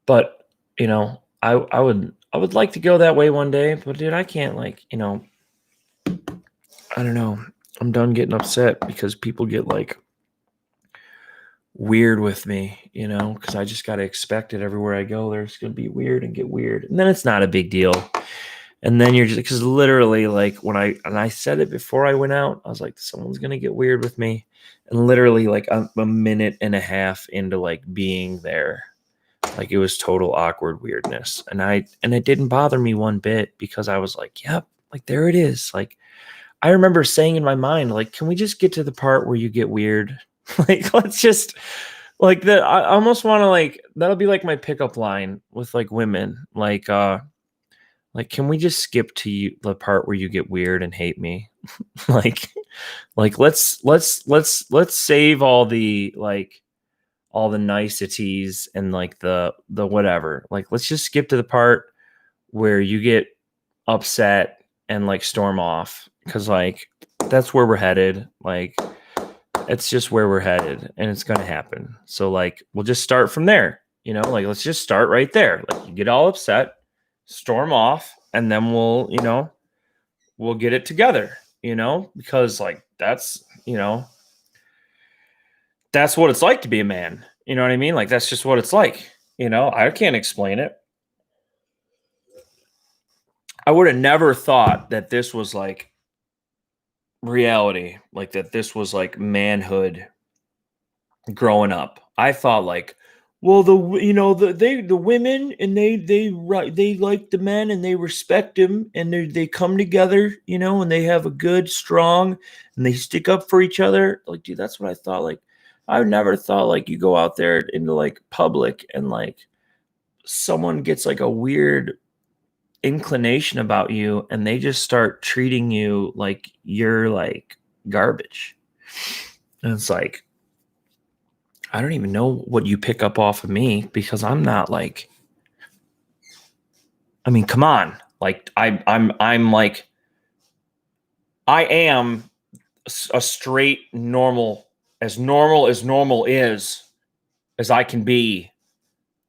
But, you know, I would like to go that way one day, but dude, I can't, like, you know, I don't know. I'm done getting upset because people get like weird with me, you know, because I just got to expect it everywhere I go. There's going to be weird and get weird. And then it's not a big deal. And then you're just, because literally, like, when I said it before I went out, I was like, someone's going to get weird with me. And literally, like, a minute and a half into like being there, like, it was total awkward weirdness. And it didn't bother me one bit because I was like, yep, like, there it is. Like, I remember saying in my mind, like, can we just get to the part where you get weird? Like, let's just like I almost want to like that'll be like my pickup line with like women. Like, can we just skip to the part where you get weird and hate me? like let's save all the like all the niceties and like the whatever. Like, let's just skip to the part where you get upset and like storm off, because like that's where we're headed. Like, it's just where we're headed and it's gonna happen. So like we'll just start from there, like let's just start right there. Like, you get all upset, storm off, and then we'll get it together, because like that's what it's like to be a man. You know what I mean? Like, that's just what it's like. I can't explain it. I would have never thought that this was like reality, like that this was like manhood growing up. I thought like, well, the women, and they like the men and they respect him, and they come together, and they have a good, strong, and they stick up for each other. Like, dude, that's what I thought. Like, I never thought like you go out there into like public and like someone gets like a weird inclination about you and they just start treating you like you're like garbage. And it's like, I don't even know what you pick up off of me, because I'm not like, I mean, come on. Like, I'm like, I am a straight normal as normal is as I can be,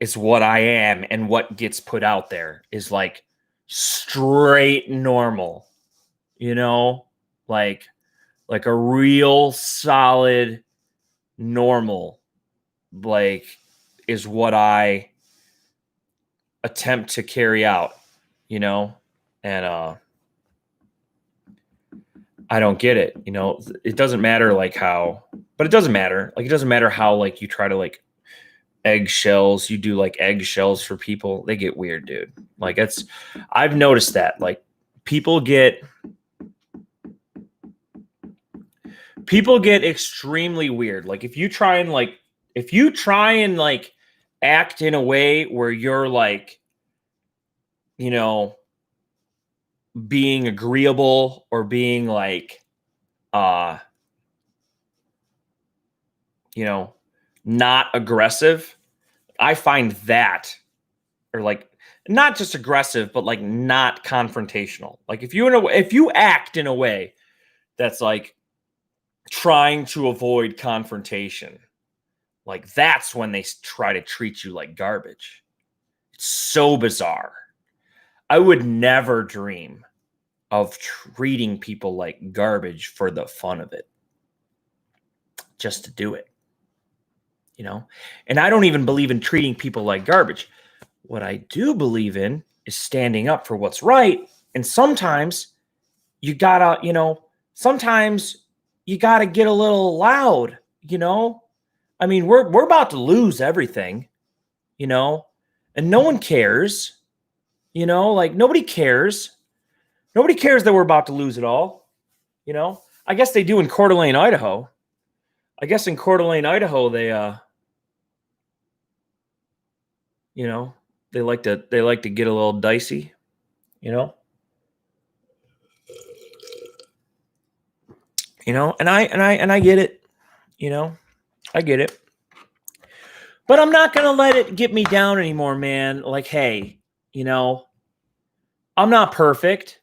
is what I am. And what gets put out there is like straight normal, like a real solid normal, like, is what I attempt to carry out, and I don't get it. It doesn't matter like how, but it doesn't matter. Like, it doesn't matter how like you try to like eggshells, you do like eggshells for people. They get weird, dude. Like, I've noticed that like people get extremely weird. Like, if you try and like act in a way where you're like, being agreeable or being like, not aggressive, I find that, or like not just aggressive, but like not confrontational. Like, if you act in a way that's like trying to avoid confrontation, like, that's when they try to treat you like garbage. It's so bizarre. I would never dream of treating people like garbage for the fun of it, just to do it, And I don't even believe in treating people like garbage. What I do believe in is standing up for what's right. And sometimes you gotta, sometimes you gotta get a little loud, I mean, we're about to lose everything, and no one cares, like nobody cares. Nobody cares that we're about to lose it all. I guess they do in Coeur d'Alene, Idaho. I guess in Coeur d'Alene, Idaho, they, they like to get a little dicey, and I get it, I get it, but I'm not going to let it get me down anymore, man. Like, hey, I'm not perfect,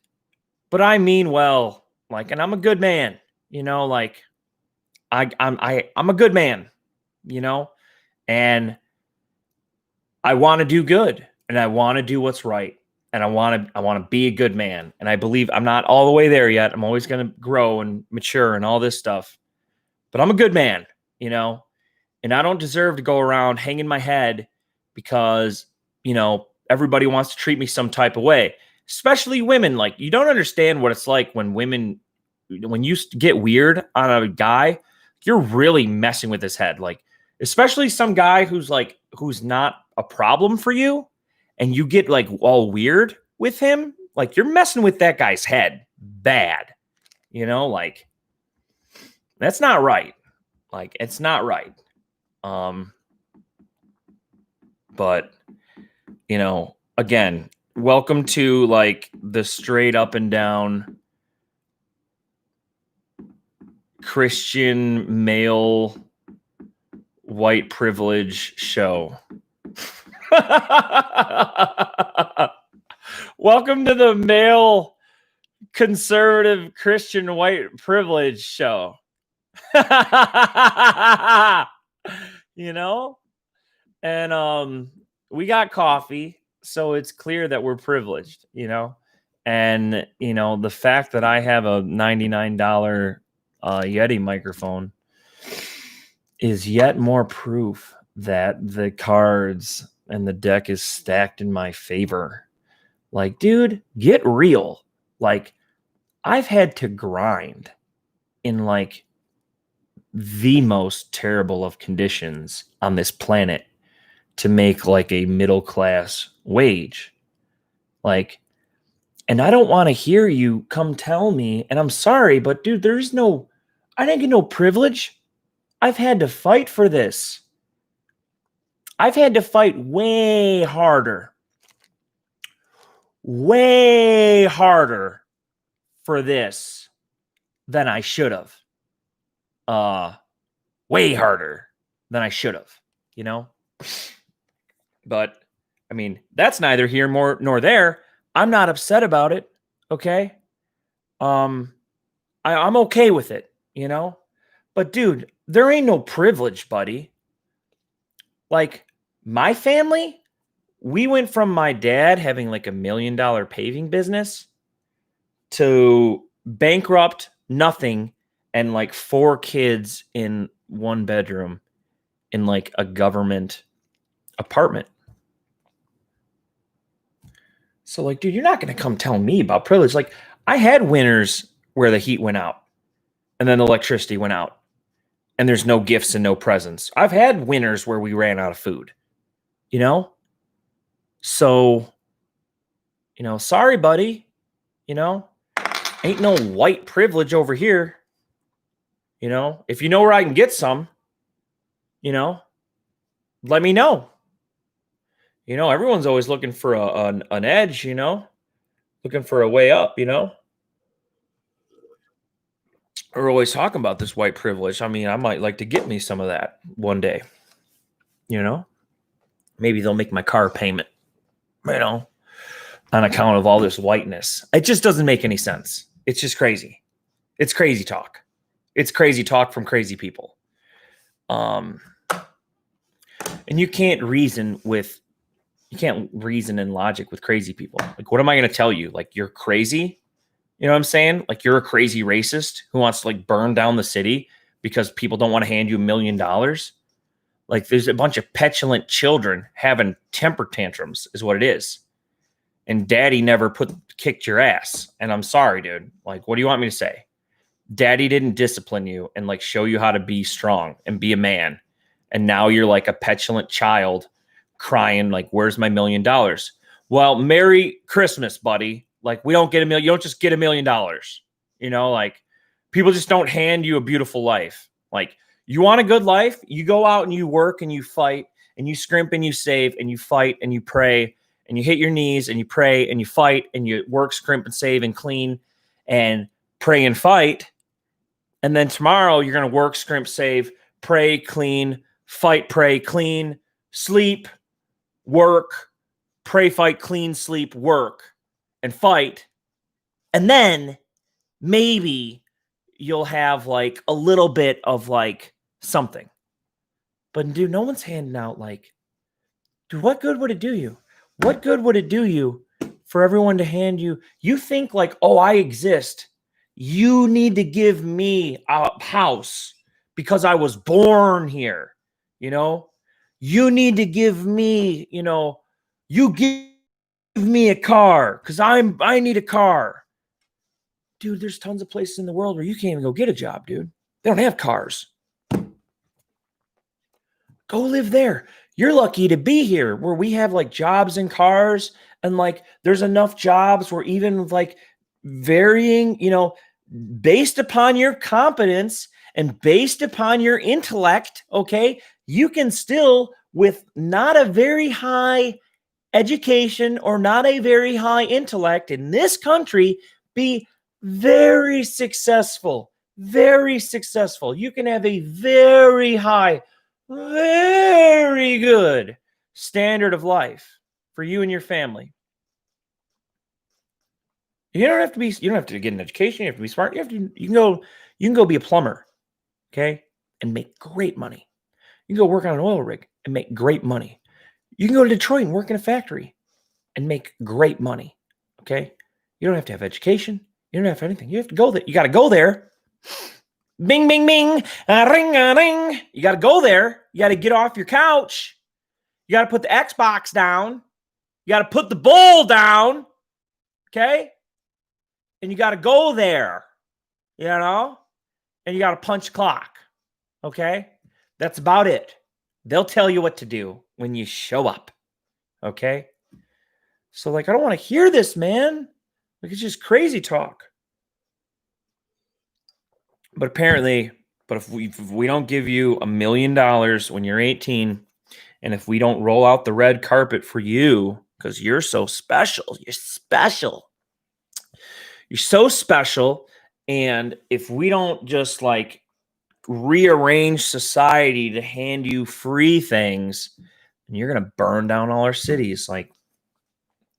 but I mean well, like, and I'm a good man, like I'm a good man, and I want to do good, and I want to do what's right, and I want to be a good man. And I believe I'm not all the way there yet. I'm always going to grow and mature and all this stuff, but I'm a good man, and I don't deserve to go around hanging my head because, everybody wants to treat me some type of way, especially women. Like, you don't understand what it's like when you get weird on a guy, you're really messing with his head. Like, especially some guy who's not a problem for you, and you get like all weird with him, like, you're messing with that guy's head bad. You know, like that's not right. Like it's not right. But you know, again, welcome to like the straight up and down Christian male white privilege show. Welcome to the male conservative Christian white privilege show. You know? And we got coffee, so it's clear that we're privileged, you know? And you know, the fact that I have a $99 Yeti microphone is yet more proof that the cards and the deck is stacked in my favor. Like, dude, get real. Like, I've had to grind in like the most terrible of conditions on this planet to make like a middle class wage. Like, and I don't want to hear you come tell me, and I'm sorry, but dude, I didn't get no privilege. I've had to fight for this. I've had to fight way harder for this than I should have. Way harder than I should have, you know? But I mean, that's neither here nor there. I'm not upset about it. Okay. I'm okay with it, you know? But dude, there ain't no privilege, buddy. Like my family, we went from my dad having like $1 million paving business to bankrupt, nothing, and like 4 kids in 1 bedroom in like a government apartment. So like, dude, you're not going to come tell me about privilege. Like I had winters where the heat went out and then the electricity went out and there's no gifts and no presents. I've had winters where we ran out of food, you know? So, you know, sorry, buddy, you know, ain't no white privilege over here. You know, if you know where I can get some, you know, let me know. You know, everyone's always looking for an edge, you know, looking for a way up, you know. We're always talking about this white privilege. I mean, I might like to get me some of that one day, you know. Maybe they'll make my car payment, you know, on account of all this whiteness. It just doesn't make any sense. It's just crazy. It's crazy talk. It's crazy talk from crazy people. And you can't reason in logic with crazy people. Like, what am I going to tell you? Like, you're crazy? You know what I'm saying? Like, you're a crazy racist who wants to like burn down the city because people don't want to hand you $1 million. Like, there's a bunch of petulant children having temper tantrums is what it is. And daddy never kicked your ass. And I'm sorry, dude. Like, what do you want me to say? Daddy didn't discipline you and like show you how to be strong and be a man. And now you're like a petulant child crying like, where's my $1 million? Well, Merry Christmas, buddy. Like, we don't get $1 million. You don't just get $1 million. You know, like people just don't hand you a beautiful life. Like, you want a good life? You go out and you work and you fight and you scrimp and you save and you fight and you pray and you hit your knees and you pray and you fight and you work, scrimp and save and clean and pray and fight. And then tomorrow you're going to work, scrimp, save, pray, clean, fight, pray, clean, sleep, work, pray, fight, clean, sleep, work, and fight. And then maybe you'll have like a little bit of like something. But dude, no one's handing out like, dude, what good would it do you? What good would it do you for everyone to hand you? You think like, oh, I exist. You need to give me a house because I was born here. You know, you need to give me, you know, you give me a car because I need a car. Dude, there's tons of places in the world where you can't even go get a job, dude. They don't have cars. Go live there. You're lucky to be here where we have like jobs and cars and like there's enough jobs where even like varying, you know, based upon your competence and based upon your intellect, okay, you can still, with not a very high education or not a very high intellect in this country, be very successful. Very successful. You can have a very high, very good standard of life for you and your family. You don't have to get an education, you have to be smart. You can go be a plumber, okay, and make great money. You can go work on an oil rig and make great money. You can go to Detroit and work in a factory and make great money. Okay. You don't have to have education. You don't have anything. You have to go there. You got to go there. Bing, bing, bing. Ring, ring. You got to go there. You got to get off your couch. You got to put the Xbox down. You got to put the bowl down. Okay. And you got to go there, and you got to punch the clock. Okay. That's about it. They'll tell you what to do when you show up. Okay. So, I don't want to hear this, man. It's just crazy talk. But apparently, if we don't give you $1 million when you're 18, and if we don't roll out the red carpet for you, because you're so special, you're special. You're so special. And if we don't just rearrange society to hand you free things, and you're going to burn down all our cities,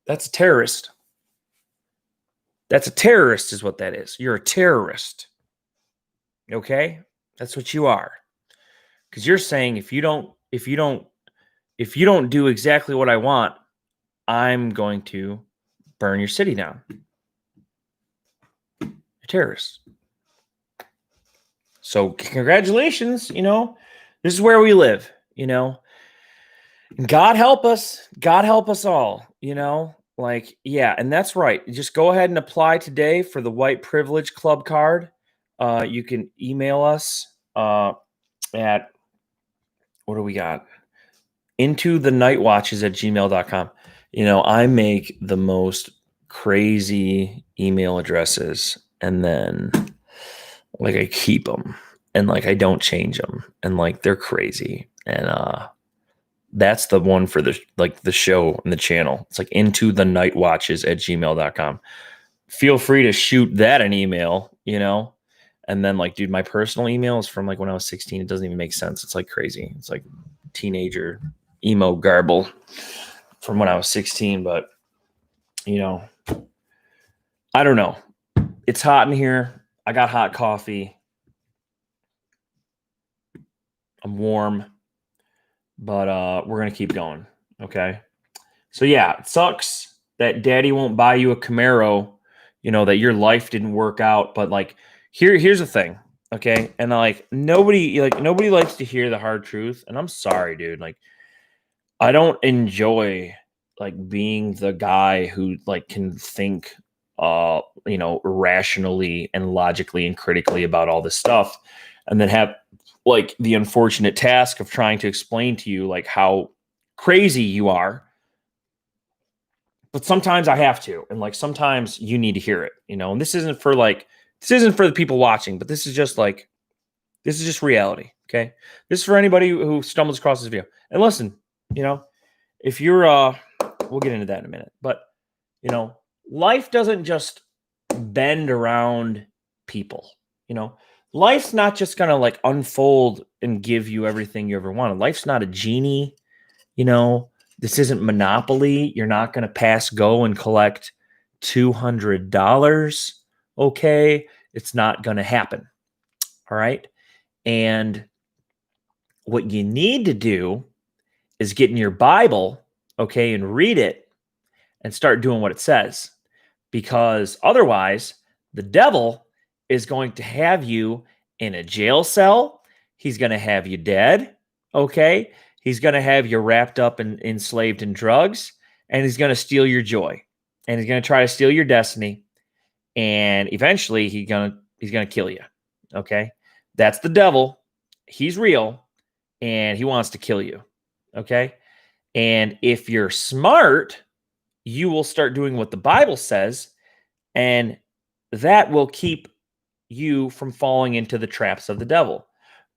that's a terrorist. That's a terrorist is what that is. You're a terrorist. Okay? That's what you are. Because you're saying if you don't do exactly what I want, I'm going to burn your city down. You're a terrorist. So congratulations, this is where we live, God help us. God help us all, yeah, and that's right. Just go ahead and apply today for the White Privilege Club card. You can email us at, what do we got? intothenightwatches@gmail.com. I make the most crazy email addresses, and then I keep them, and I don't change them, and they're crazy. And that's the one for the show and the channel. It's intothenightwatches@gmail.com. Feel free to shoot that an email, and then dude, my personal email is from when I was 16. It doesn't even make sense. It's crazy. It's teenager emo garble from when I was 16, but I don't know. It's hot in here. I got hot coffee. I'm warm, but we're going to keep going. Okay. So yeah, it sucks that daddy won't buy you a Camaro, that your life didn't work out. But here's the thing. Okay. And nobody likes to hear the hard truth. And I'm sorry, dude. I don't enjoy being the guy who can think, rationally and logically and critically about all this stuff, and then have the unfortunate task of trying to explain to you how crazy you are. But sometimes I have to, and sometimes you need to hear it, and this isn't for the people watching, but this is just reality. Okay. This is for anybody who stumbles across this video. And listen, if you're, we'll get into that in a minute, but life doesn't just bend around people, life's not just going to unfold and give you everything you ever wanted. Life's not a genie. This isn't Monopoly. You're not going to pass go and collect $200. Okay. It's not going to happen. All right. And what you need to do is get in your Bible, okay, and read it and start doing what it says. Because otherwise, the devil is going to have you in a jail cell. He's going to have you dead, okay? He's going to have you wrapped up and enslaved in drugs, and he's going to steal your joy, and he's going to try to steal your destiny, and eventually he's going to kill you, okay? That's the devil. He's real, and he wants to kill you, okay? And if you're smart, you will start doing what the Bible says, and that will keep you from falling into the traps of the devil.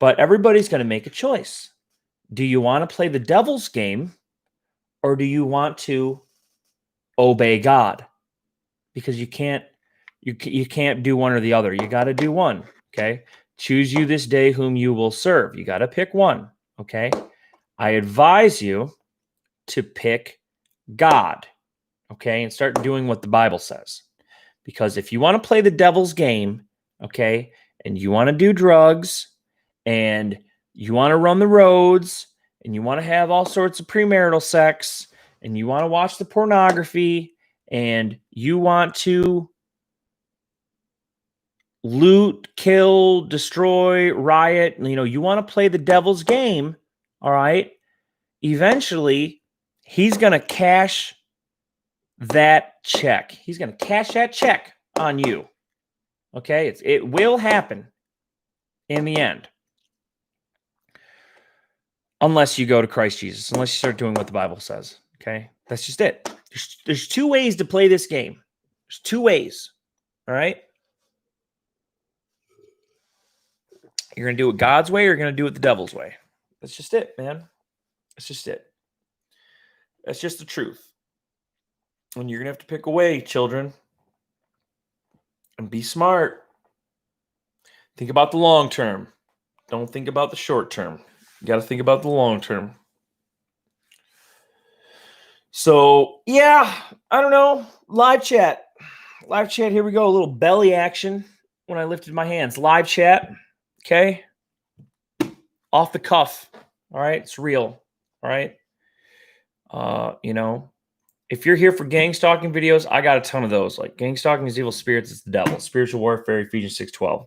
But everybody's going to make a choice. Do you want to play the devil's game, or do you want to obey God? Because you can't do one or the other. You got to do one. Okay. Choose you this day whom you will serve. You got to pick one. Okay. I advise you to pick God. Okay. And start doing what the Bible says. Because if you want to play the devil's game, okay, and you want to do drugs, and you want to run the roads, and you want to have all sorts of premarital sex, and you want to watch the pornography, and you want to loot, kill, destroy, riot, you want to play the devil's game, all right, eventually he's going to cash that check. He's going to cash that check on you. Okay? It will happen in the end. Unless you go to Christ Jesus, unless you start doing what the Bible says. Okay? That's just it. There's two ways to play this game. There's two ways. All right? You're going to do it God's way, or you're going to do it the devil's way. That's just it, man. That's just it. That's just the truth. And you're going to have to pick a way, children. And be smart. Think about the long term. Don't think about the short term. You got to think about the long term. So, yeah, I don't know. Live chat. Live chat, here we go. A little belly action when I lifted my hands. Live chat. Okay? Off the cuff. All right? It's real. All right? If you're here for gang stalking videos, I got a ton of those. Like gang stalking is evil spirits, it's the devil. Spiritual warfare, Ephesians 6:12.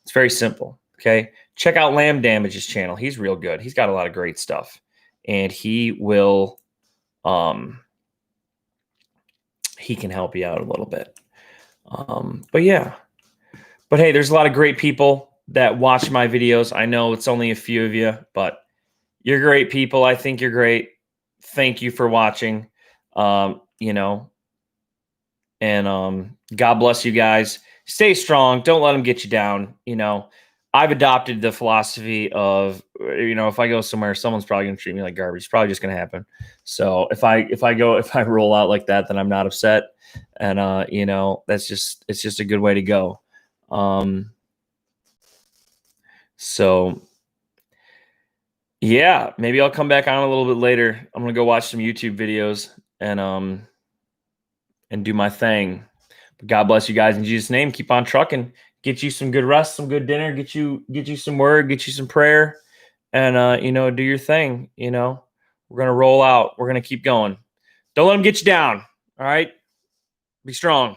It's very simple. Okay. Check out Lamb Damage's channel. He's real good. He's got a lot of great stuff. And he will he can help you out a little bit. But yeah. But hey, there's a lot of great people that watch my videos. I know it's only a few of you, but you're great people. I think you're great. Thank you for watching. And God bless you guys. Stay strong. Don't let them get you down. I've adopted the philosophy of, if I go somewhere, someone's probably going to treat me like garbage. It's probably just going to happen. So if I roll out like that, then I'm not upset. And, it's just a good way to go. So yeah, maybe I'll come back on a little bit later. I'm going to go watch some YouTube videos and do my thing. But God bless you guys in Jesus' name. Keep on trucking. Get you some good rest, some good dinner. Get you some word. Get you some prayer, and do your thing. We're gonna roll out. We're gonna keep going. Don't let them get you down. All right. Be strong.